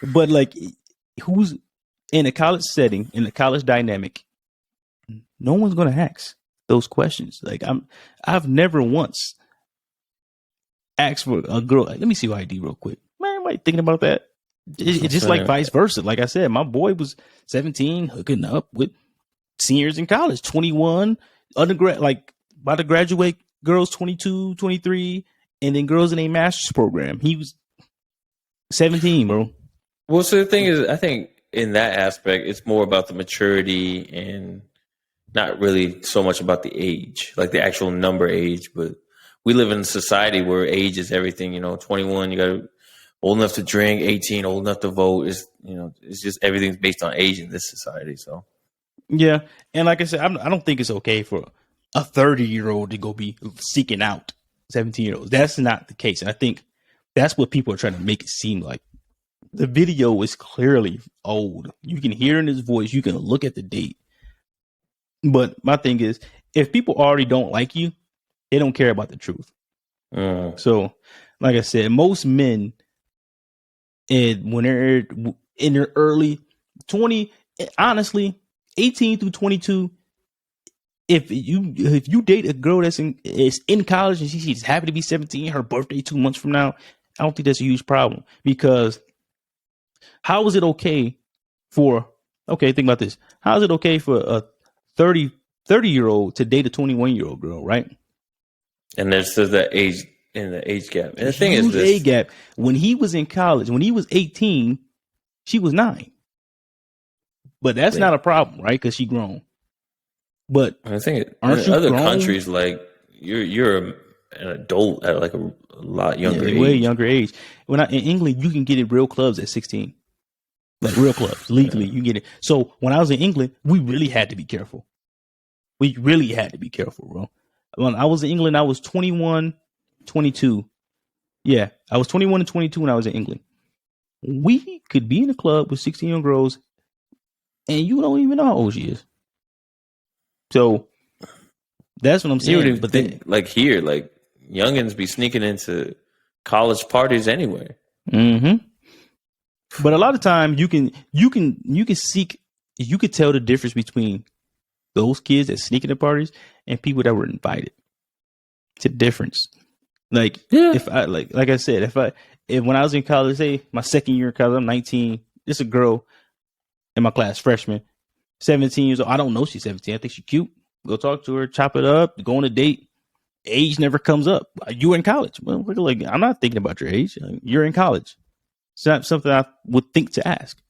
Speaker 2: But like, who's in a college setting, in a college dynamic? No one's gonna ask those questions. Like I've never once asked for a girl. Let me see your ID real quick, man. Am I thinking about that? It's just like vice versa. Like I said, my boy was 17, hooking up with seniors in college, 21, undergrad, like about to graduate, girls 22, 23, and then girls in a master's program. He was 17, bro.
Speaker 1: Well, so the thing is, I think in that aspect, it's more about the maturity and not really so much about the age, like the actual number age. But we live in a society where age is everything. 21, you got to old enough to drink, 18, old enough to vote. It's just everything's based on age in this society. So,
Speaker 2: yeah. And like I said, I don't think it's okay for a 30-year-old to go be seeking out 17-year-olds. That's not the case. And I think that's what people are trying to make it seem like. The video is clearly old. You can hear in his voice. You can look at the date. But my thing is, if people already don't like you, they don't care about the truth. So, like I said, most men, when they're in their early 20, honestly, 18 through 22, if you date a girl that's in college and she's happy to be 17, her birthday 2 months from now, I don't think that's a huge problem. Because how is it okay think about this. How is it okay for a 30-year-old to date a 21-year-old girl, right? And
Speaker 1: there's the age gap. And the thing is, this
Speaker 2: age gap. When he was in college, when he was 18, she was 9. But that's not a problem, right? Because she grown. But
Speaker 1: I think in other countries, like you're an adult at like a lot younger age.
Speaker 2: Way younger age. In England, you can get in real clubs at 16. Like real clubs, legally, you get it. So when I was in England, we really had to be careful. We really had to be careful, bro. When I was in England, I was 21, 22. Yeah, I was 21 and 22 when I was in England. We could be in a club with 16-year-old girls, and you don't even know how old she is. So that's what I'm saying. But then,
Speaker 1: like here, like youngins be sneaking into college parties anyway.
Speaker 2: Mm-hmm. But a lot of times you can tell the difference between those kids that sneak into parties and people that were invited. It's a difference. Like if I like I said, if when I was in college, say my second year in college, I'm 19. There's a girl in my class, freshman, 17 years old. I don't know she's 17. I think she's cute. Go talk to her, chop it up, go on a date. Age never comes up. You're in college. Well, like I'm not thinking about your age. You're in college. It's not something I would think to ask.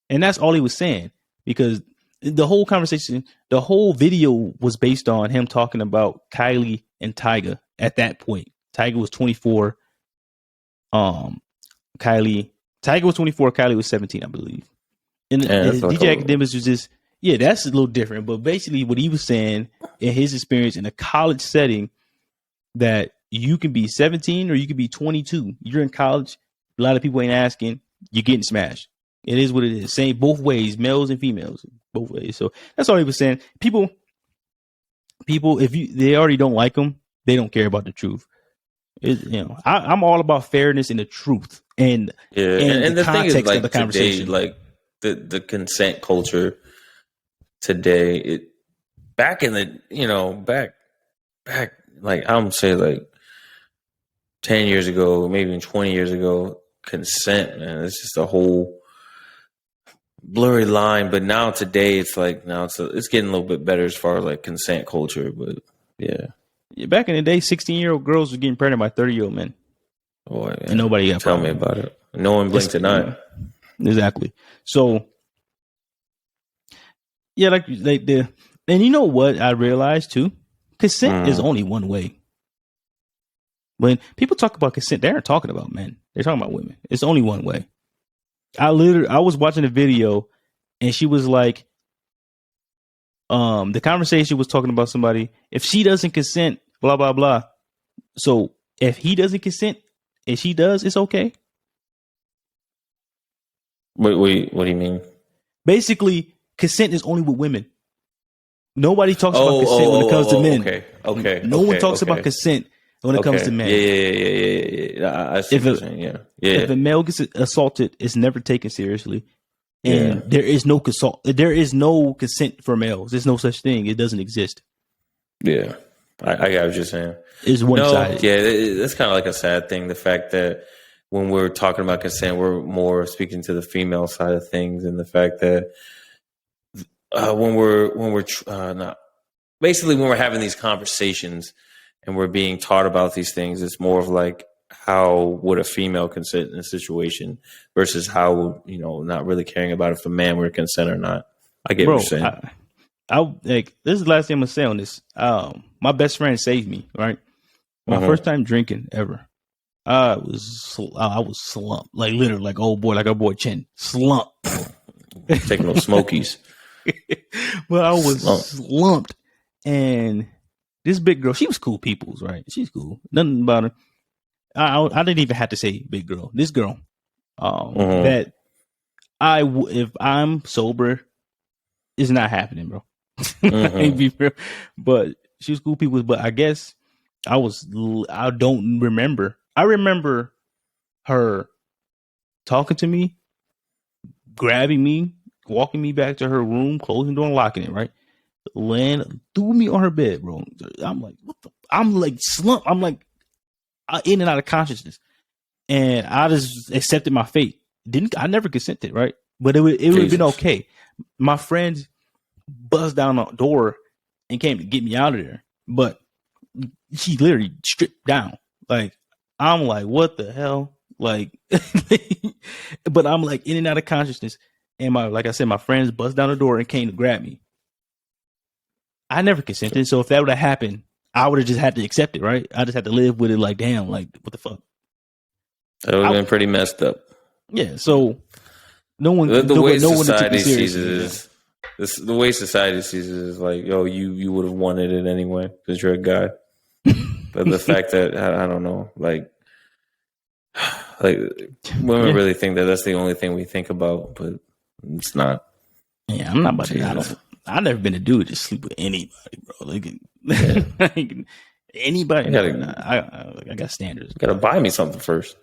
Speaker 2: And that's all he was saying, because the whole conversation, the whole video was based on him talking about Kylie and Tyga at that point. Tyga was 24. Tyga was 24. Kylie was 17, I believe. And DJ Academics was just, Yeah, that's a little different. But basically, what he was saying in his experience in a college setting, that you can be 17 or you can be 22. You're in college. A lot of people ain't asking. You're getting smashed. It is what it is. Same both ways, males and females, both ways. So that's all he was saying. People, if they already don't like them, they don't care about the truth. I'm all about fairness and the truth, and
Speaker 1: and the thing is, like,
Speaker 2: of the conversation,
Speaker 1: today, like the consent culture today, back in the back like I'm saying, like 10 years ago, maybe even 20 years ago, consent, man, it's just a whole blurry line. But now today, it's getting a little bit better as far as like consent culture. But yeah,
Speaker 2: back in the day, 16-year-old girls were getting pregnant by 30-year-old men.
Speaker 1: Boy,
Speaker 2: and nobody got
Speaker 1: tell me about it. No one blinked an eye.
Speaker 2: Exactly. So yeah, like the and you know what I realized too? Consent is only one way. When people talk about consent, they aren't talking about men. They're talking about women. It's only one way. I was watching a video and she was like, the conversation was talking about somebody. If she doesn't consent, blah, blah, blah. So if he doesn't consent and she does, it's okay.
Speaker 1: Wait, what do you mean?
Speaker 2: Basically, consent is only with women. Nobody talks about consent when it comes to men.
Speaker 1: Okay.
Speaker 2: No one talks about consent when it comes to men.
Speaker 1: Yeah. I see what you're saying. Yeah.
Speaker 2: If a male gets assaulted, it's never taken seriously. And there is no consent for males. There's no such thing. It doesn't exist.
Speaker 1: Yeah. I got what you're saying.
Speaker 2: It's one-sided.
Speaker 1: Yeah, that's kind of like a sad thing. The fact that when we're talking about consent, we're more speaking to the female side of things, and the fact that when we're having these conversations and we're being taught about these things, it's more of like, how would a female consent in a situation versus how, not really caring about if a man were to consent or not. I get what you're saying.
Speaker 2: I like, this is the last thing I'm gonna say on this. My best friend saved me, right? My first time drinking ever. I was slumped, like literally, like old boy, like our boy Chin, slumped.
Speaker 1: Taking those smokies.
Speaker 2: But I was slumped, and this big girl, she was cool peoples, right? She's cool, nothing about her. I didn't even have to say big girl. This girl, that if I'm sober, it's not happening, bro. Ain't be real. But she was cool people. But I guess I don't remember. I remember her talking to me, grabbing me, walking me back to her room, closing the door and locking it, right? Threw me on her bed, bro. I'm like, what the? I'm like slumped. I'm like in and out of consciousness. And I just accepted my fate. I never consented, right? But it would have been okay. My friends buzzed down the door and came to get me out of there. But she literally stripped down. Like, I'm like, what the hell? Like, but I'm like in and out of consciousness. And like I said, my friends buzzed down the door and came to grab me. I never consented. So if that would have happened, I would have just had to accept it, right? I just had to live with it like, damn, like, what the fuck?
Speaker 1: That would have been pretty messed up.
Speaker 2: Yeah, so no one...
Speaker 1: The way society sees it is like, yo, you would have wanted it anyway because you're a guy. But the fact that, I don't know, like women really think that that's the only thing we think about, but it's not. Yeah,
Speaker 2: I'm not about to... I've never been a dude to sleep with anybody, bro. Like anybody. I got standards.
Speaker 1: You gotta buy me something first.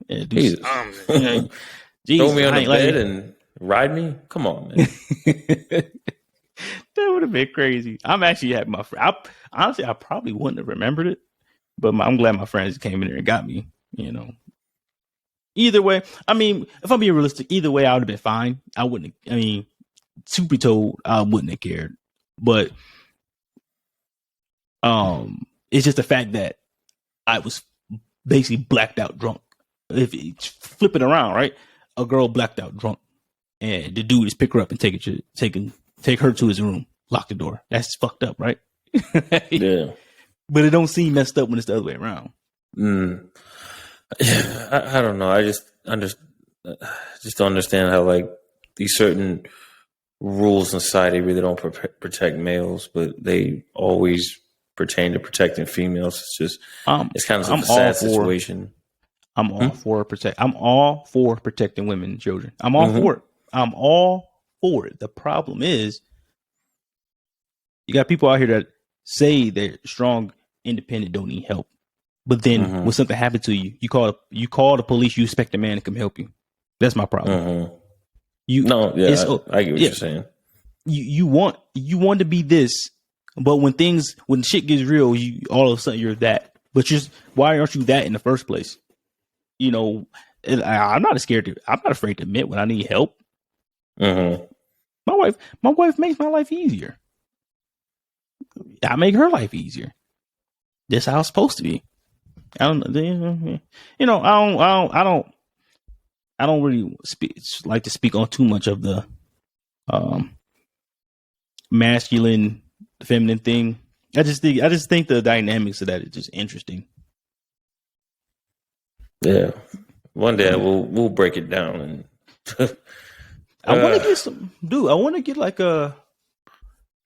Speaker 2: Yeah,
Speaker 1: Jesus. Throw me on the bed and ride me? Come on, man.
Speaker 2: That would have been crazy. I'm actually at my friend. Honestly, I probably wouldn't have remembered it, but I'm glad my friends came in there and got me, Either way, I mean, if I'm being realistic, either way, I would have been fine. I wouldn't, truth be told, I wouldn't have cared. But it's just the fact that I was basically blacked out drunk. If you flip it around, right? A girl blacked out drunk, and the dude is pick her up and take her to his room, lock the door. That's fucked up, right?
Speaker 1: Yeah.
Speaker 2: But it don't seem messed up when it's the other way around.
Speaker 1: I don't know. I just don't understand how like these certain rules in society really don't protect males, but they always pertain to protecting females. It's just it's kind of a sad situation.
Speaker 2: I'm all for protecting women and children. I'm all for it. I'm all for it. The problem is, you got people out here that say they're strong, independent, don't need help, but then when something happened to you, you call the police. You expect a man to come help you. That's my problem.
Speaker 1: I get what you're saying.
Speaker 2: You want to be this, but when shit gets real, you all of a sudden you're that. But why aren't you that in the first place? You know, I'm not afraid to admit when I need help. My wife makes my life easier. I make her life easier. That's how it's supposed to be. I don't really like to speak on too much of the masculine, feminine thing. I just think the dynamics of that is just interesting.
Speaker 1: Yeah, one day we'll break it down. And
Speaker 2: I want to get I want to get we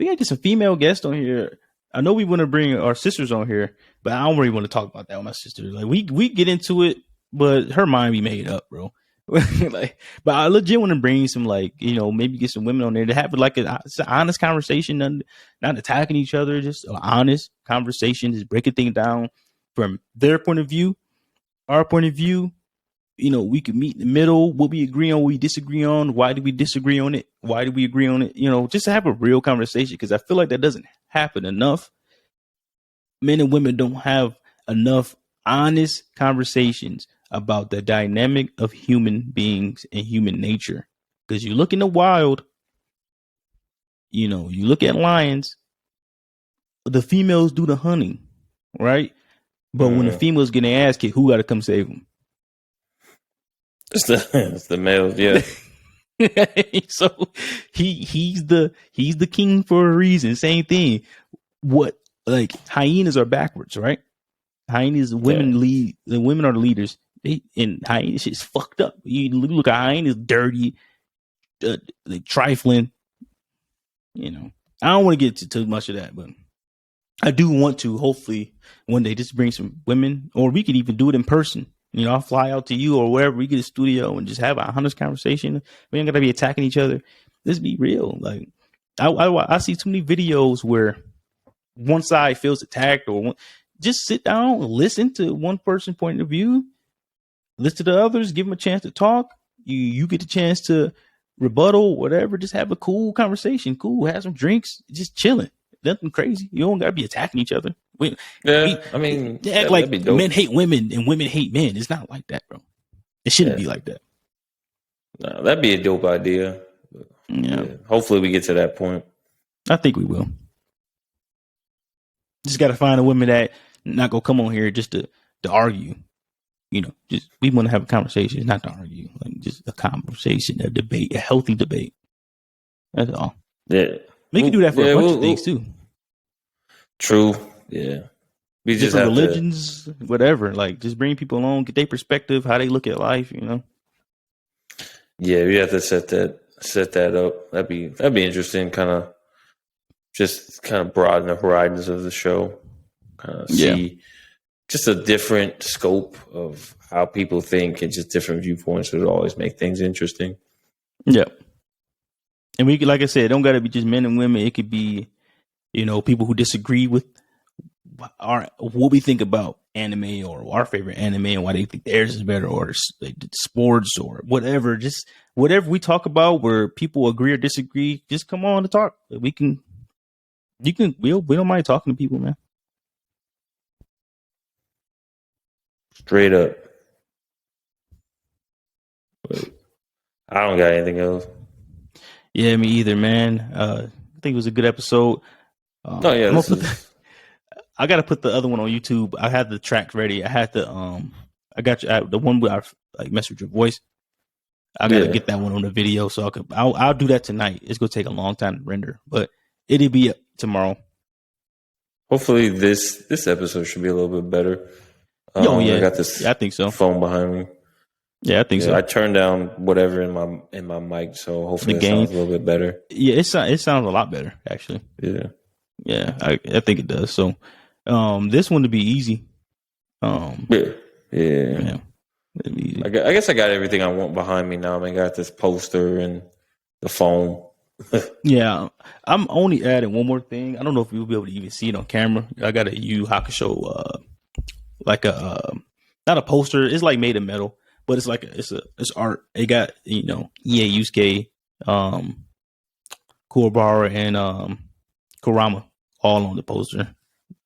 Speaker 2: gotta get some female guests on here. I know we want to bring our sisters on here, but I don't really want to talk about that with my sister. Like we get into it, but her mind be made up, bro. But I legit want to bring some, maybe get some women on there to have an honest conversation, not attacking each other, just an honest conversation, just breaking things down from their point of view, our point of view. We could meet in the middle. What we agree on, what we disagree on. Why do we disagree on it? Why do we agree on it? Just to have a real conversation, because I feel like that doesn't happen enough. Men and women don't have enough honest conversations about the dynamic of human beings and human nature. Because you look in the wild, you look at lions, the females do the hunting, right? But when the females get their ass kicked, who got to come save them?
Speaker 1: It's the males, yeah.
Speaker 2: So he's the king for a reason. Same thing. Hyenas are backwards, right? Hyenas, women lead. The women are the leaders. And hyena shit's fucked up. You look at hyenas, dirty, trifling. I don't want to get to too much of that, but I do want to hopefully one day just bring some women, or we could even do it in person. I'll fly out to you or wherever, we get a studio and just have a honest conversation. We ain't gotta be attacking each other. Let's be real. Like I see too many videos where one side feels attacked, just sit down and listen to one person's point of view. Listen to the others, give them a chance to talk. You get a chance to rebuttal, whatever. Just have a cool conversation. Cool, have some drinks, just chilling. Nothing crazy. You don't gotta be attacking each other. Men hate women and women hate men. It's not like that, bro. It shouldn't be like that.
Speaker 1: No, that'd be a dope idea. Yeah. Hopefully we get to that point.
Speaker 2: I think we will. Just gotta find a woman that not gonna come on here just to argue. Just we want to have a conversation, not to argue. Like just a conversation, a debate, a healthy debate. That's all.
Speaker 1: Yeah.
Speaker 2: We can do that for a bunch of things too.
Speaker 1: True. Yeah. We just have
Speaker 2: religions, whatever. Like just bring people along, get their perspective, how they look at life.
Speaker 1: Yeah, we have to set that up. That'd be interesting. Kind of broaden the horizons of the show. Kind of see just a different scope of how people think and just different viewpoints would always make things interesting.
Speaker 2: Yeah. And we could, like I said, it don't got to be just men and women. It could be, people who disagree with what we think about anime or our favorite anime and why they think theirs is better, or like sports or whatever. Just whatever we talk about where people agree or disagree, just come on to talk. We don't mind talking to people, man.
Speaker 1: Straight up. I don't got anything else.
Speaker 2: Yeah, me either, man. I think it was a good episode. I got to put the other one on YouTube. I had the tracks ready. I had the I got you the one where I mess with your voice. I got to get that one on the video, so I'll do that tonight. It's gonna take a long time to render, but it'll be up tomorrow.
Speaker 1: Hopefully, this episode should be a little bit better. I got this.
Speaker 2: I think so.
Speaker 1: Phone behind me.
Speaker 2: Yeah, I think
Speaker 1: Yeah,
Speaker 2: so.
Speaker 1: I turned down whatever in my mic, so hopefully
Speaker 2: The
Speaker 1: it
Speaker 2: gain.
Speaker 1: sounds a little bit better.
Speaker 2: Yeah, it sounds a lot better actually.
Speaker 1: Yeah.
Speaker 2: Yeah, I think it does. So, this one to be easy.
Speaker 1: Yeah. Yeah.
Speaker 2: Yeah, it'd be easy.
Speaker 1: I guess I got everything I want behind me now. I got this poster and the phone.
Speaker 2: Yeah, I'm only adding one more thing. I don't know if you'll be able to even see it on camera. I got a Yu Hakusho, like a not a poster. It's like made of metal, but it's like it's art. It got Ie Yusuke, Kuwabara, and Kurama all on the poster.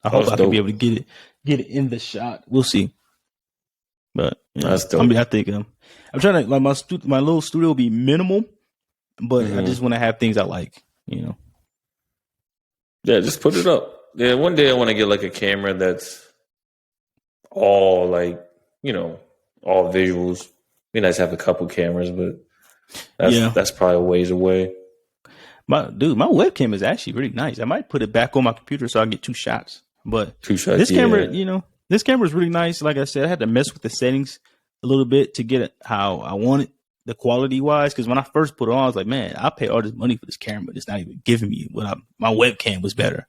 Speaker 2: I hope
Speaker 1: That's
Speaker 2: I can be
Speaker 1: dope.
Speaker 2: able to get it in the shot. We'll see. But
Speaker 1: That's dope.
Speaker 2: I think I'm trying to like my little studio will be minimal, but I just want to have things I like.
Speaker 1: Yeah, just put it up. Yeah, one day I want to get like a camera that's all like, all visuals. Be nice to have a couple cameras, but that's probably a ways away.
Speaker 2: My webcam is actually really nice. I might put it back on my computer so I can get 2 shots. But
Speaker 1: 2 shots.
Speaker 2: This camera, this camera is really nice. Like I said, I had to mess with the settings a little bit to get it how I want it, the quality wise. Because when I first put it on, I was like, man, I pay all this money for this camera. It's not even giving me my webcam was better.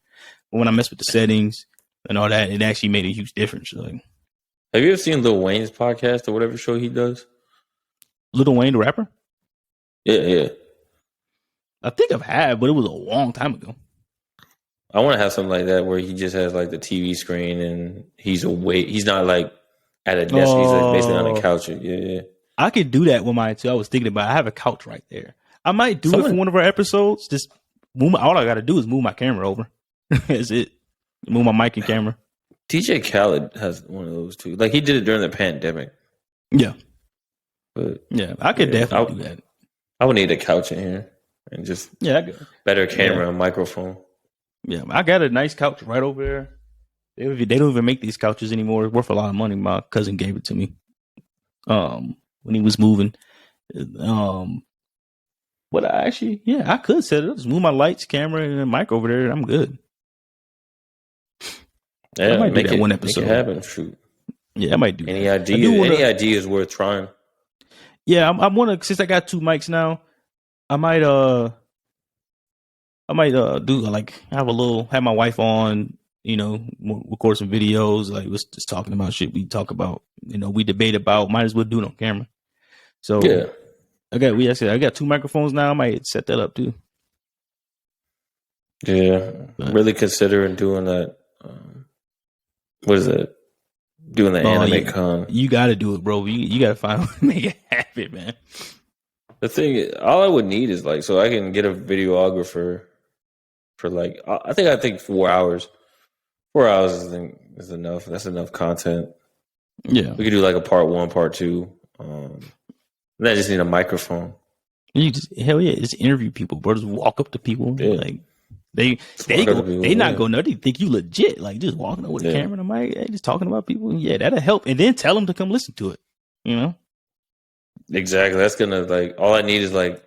Speaker 2: But when I messed with the settings and all that, it actually made a huge difference. Like,
Speaker 1: have you ever seen Lil Wayne's podcast or whatever show he does?
Speaker 2: Lil Wayne, the rapper?
Speaker 1: Yeah.
Speaker 2: I think I've had, but it was a long time ago.
Speaker 1: I want to have something like that where he just has like the TV screen and he's away. He's not like at a desk. He's like basically on a couch. Yeah.
Speaker 2: I could do that with mine too. I was thinking about it. I have a couch right there. I might do it for one of our episodes. Just all I got to do is move my camera over. That's it. Move my mic and camera.
Speaker 1: DJ Khaled has one of those too. Like he did it during the pandemic.
Speaker 2: Yeah.
Speaker 1: But
Speaker 2: yeah, I could definitely do that.
Speaker 1: I would need a couch in here and just better camera and microphone.
Speaker 2: Yeah, I got a nice couch right over there. They don't even make these couches anymore. It's worth a lot of money. My cousin gave it to me when he was moving. But I could set it up. Just move my lights, camera, and a mic over there, and I'm good.
Speaker 1: Yeah, I might do that one episode. Make it happen. Shoot.
Speaker 2: Yeah, I might do
Speaker 1: any that. Any idea is worth trying.
Speaker 2: Yeah, I want to. Since I got 2 mics now, I might do like have my wife on, record some videos. Like was just talking about shit we talk about. We debate about. Might as well do it on camera. So
Speaker 1: yeah,
Speaker 2: I got 2 microphones now. I might set that up too.
Speaker 1: Yeah, really considering doing that. What is it? Doing the anime con.
Speaker 2: You got to do it, bro. You got to find a way to make it happen, man.
Speaker 1: The thing is, all I would need is like, so I can get a videographer for like, I think 4 hours. 4 hours is enough. That's enough content.
Speaker 2: Yeah.
Speaker 1: We could do like a part 1, part 2. And I just need a microphone.
Speaker 2: You just interview people, bro. Just walk up to people. Yeah. Like they not going to think you legit. Like just walking up with a camera and a mic, just talking about people. Yeah, that'll help. And then tell them to come listen to it.
Speaker 1: Exactly. That's gonna like all I need is like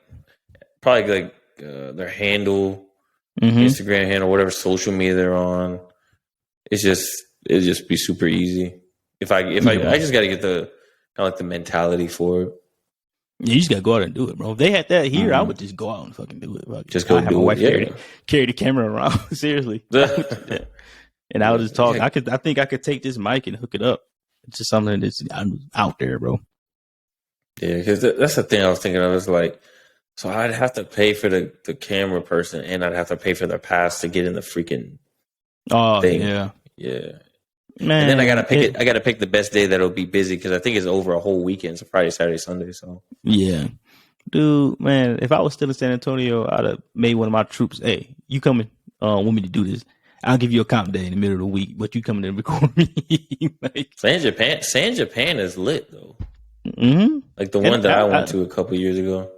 Speaker 1: probably like their handle, Instagram handle, whatever social media they're on. It'll just be super easy. I just got to get the kind of like the mentality for it.
Speaker 2: Yeah, you just gotta go out and do it, bro. If they had that here, I would just go out and fucking do it.
Speaker 1: Just go do it.
Speaker 2: Carry the camera around. Seriously. And I would just talk. I think I could take this mic and hook it up. It's just something that's out there, bro.
Speaker 1: Yeah, because that's the thing I was thinking of is like, so I'd have to pay for the camera person and I'd have to pay for their pass to get in the freaking thing.
Speaker 2: Yeah.
Speaker 1: Man, and then I gotta pick I gotta pick the best day that'll be busy because I think it's over a whole weekend, so Friday, Saturday, Sunday. So
Speaker 2: yeah, dude, man, if I was still in San Antonio, I'd have made one of my troops. Hey, you coming? Want me to do this? I'll give you a comp day in the middle of the week, but you coming to record me? Like,
Speaker 1: San Japan is lit though.
Speaker 2: Mm-hmm.
Speaker 1: Like the one that I went to a couple years ago.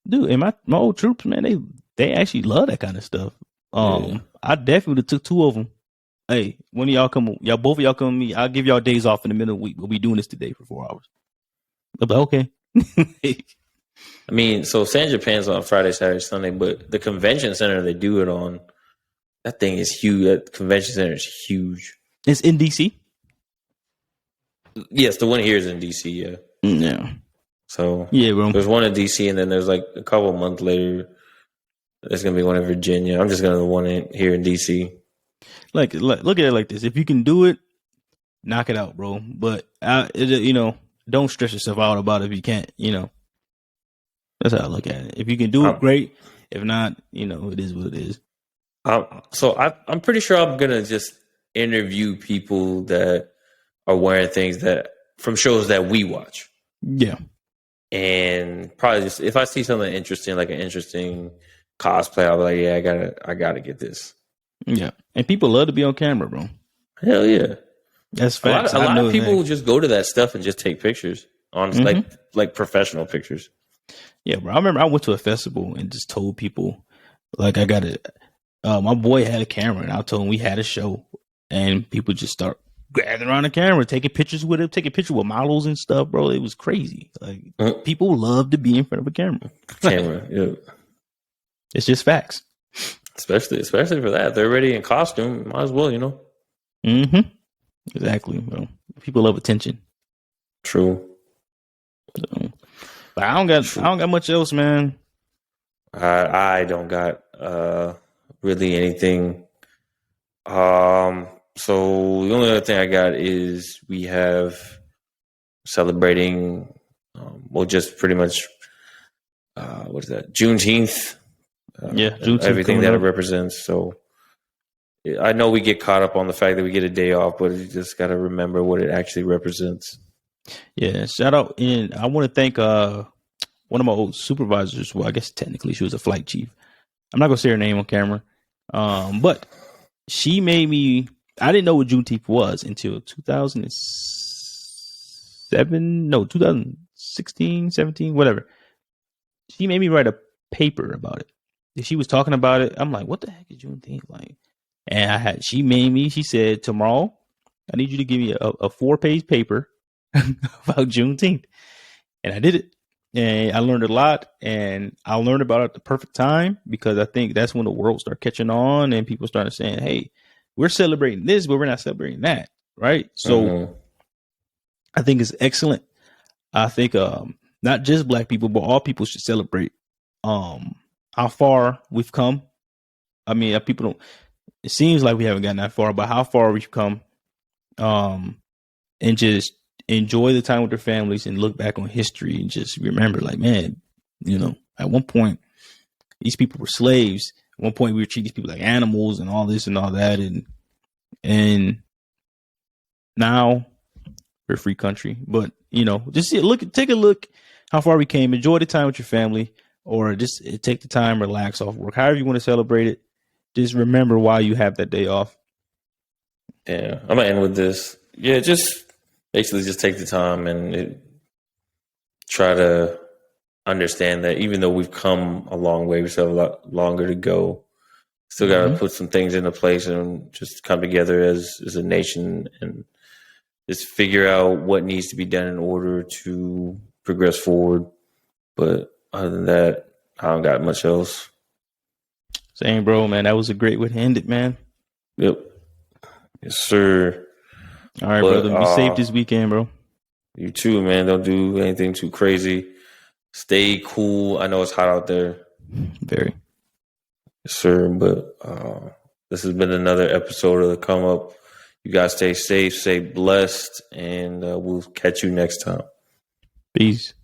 Speaker 2: Dude, and my old troops, man, they actually love that kind of stuff. I definitely took 2 of them. Hey, one of y'all come, both of y'all come with me. I'll give y'all days off in the middle of the week. We'll be doing this today for 4 hours. I'm like, okay.
Speaker 1: I mean, so San Japan's on Friday, Saturday, Sunday, but the convention center they do it on, that thing is huge. That convention center is huge.
Speaker 2: It's in DC?
Speaker 1: Yes, the one here is in DC, yeah.
Speaker 2: Yeah.
Speaker 1: So
Speaker 2: Yeah, bro.
Speaker 1: there's one in DC, and then there's like a couple months later, there's gonna be one in Virginia. I'm just gonna the one here in DC.
Speaker 2: Like, look at it like this: if you can do it, knock it out, bro. But don't stress yourself out about it if you can't. That's how I look at it. If you can do it, great. If not, it is what it is.
Speaker 1: I'm pretty sure I'm gonna just interview people that are wearing things that from shows that we watch.
Speaker 2: Yeah.
Speaker 1: And probably just if I see something interesting, like an interesting cosplay, I'll be like, yeah, I gotta get this.
Speaker 2: Yeah. And people love to be on camera, bro.
Speaker 1: Hell yeah.
Speaker 2: That's facts.
Speaker 1: A lot of people just go to that stuff and just take pictures on like professional pictures.
Speaker 2: Yeah, bro. I remember I went to a festival and just told people, like, I got it. My boy had a camera, and I told him we had a show, and people just start gathering around the camera, taking pictures with it, taking pictures with models and stuff, bro. It was crazy. Like, people love to be in front of a camera.
Speaker 1: Yeah.
Speaker 2: It's just facts.
Speaker 1: Especially for that. If they're already in costume, might as well,
Speaker 2: Mm-hmm. Exactly, bro. People love attention.
Speaker 1: True.
Speaker 2: So, but I don't got much else, man.
Speaker 1: I don't got really anything. So the only other thing I got is we have celebrating, just pretty much, what is that? Juneteenth.
Speaker 2: Juneteenth,
Speaker 1: everything that it represents. So I know we get caught up on the fact that we get a day off, but you just got to remember what it actually represents.
Speaker 2: Yeah, shout out, and I want to thank one of my old supervisors. Well, I guess technically she was a flight chief. I'm not gonna say her name on camera, but she made me. I didn't know what Juneteenth was until 2016, 17, whatever. She made me write a paper about it. If she was talking about it, I'm like, what the heck is Juneteenth like? And she said, tomorrow, I need you to give me a 4-page paper about Juneteenth. And I did it. And I learned a lot, and I learned about it at the perfect time, because I think that's when the world started catching on and people started saying, hey, we're celebrating this, but we're not celebrating that. Right. So I think it's excellent. I think not just Black people, but all people should celebrate how far we've come. I mean, people don't, it seems like we haven't gotten that far, but how far we've come, and just enjoy the time with their families and look back on history and just remember, like, man, at one point these people were slaves. At one point we were treating these people like animals and all this and all that. And now we're a free country, but just take a look how far we came, enjoy the time with your family, or just take the time, relax off work, however you want to celebrate it. Just remember why you have that day off.
Speaker 1: Yeah. I'm gonna end with this. Yeah. Basically just take the time and try to understand that even though we've come a long way, we still have a lot longer to go. Still got to put some things into place and just come together as a nation and just figure out what needs to be done in order to progress forward. But other than that, I don't got much else.
Speaker 2: Same, bro, man. That was a great way to end it, man.
Speaker 1: Yep. Yes, sir.
Speaker 2: All right, brother. Be safe this weekend, bro.
Speaker 1: You too, man. Don't do anything too crazy. Stay cool. I know it's hot out there.
Speaker 2: Very.
Speaker 1: Yes, sir. But this has been another episode of The Come Up. You guys stay safe, stay blessed, and we'll catch you next time.
Speaker 2: Peace.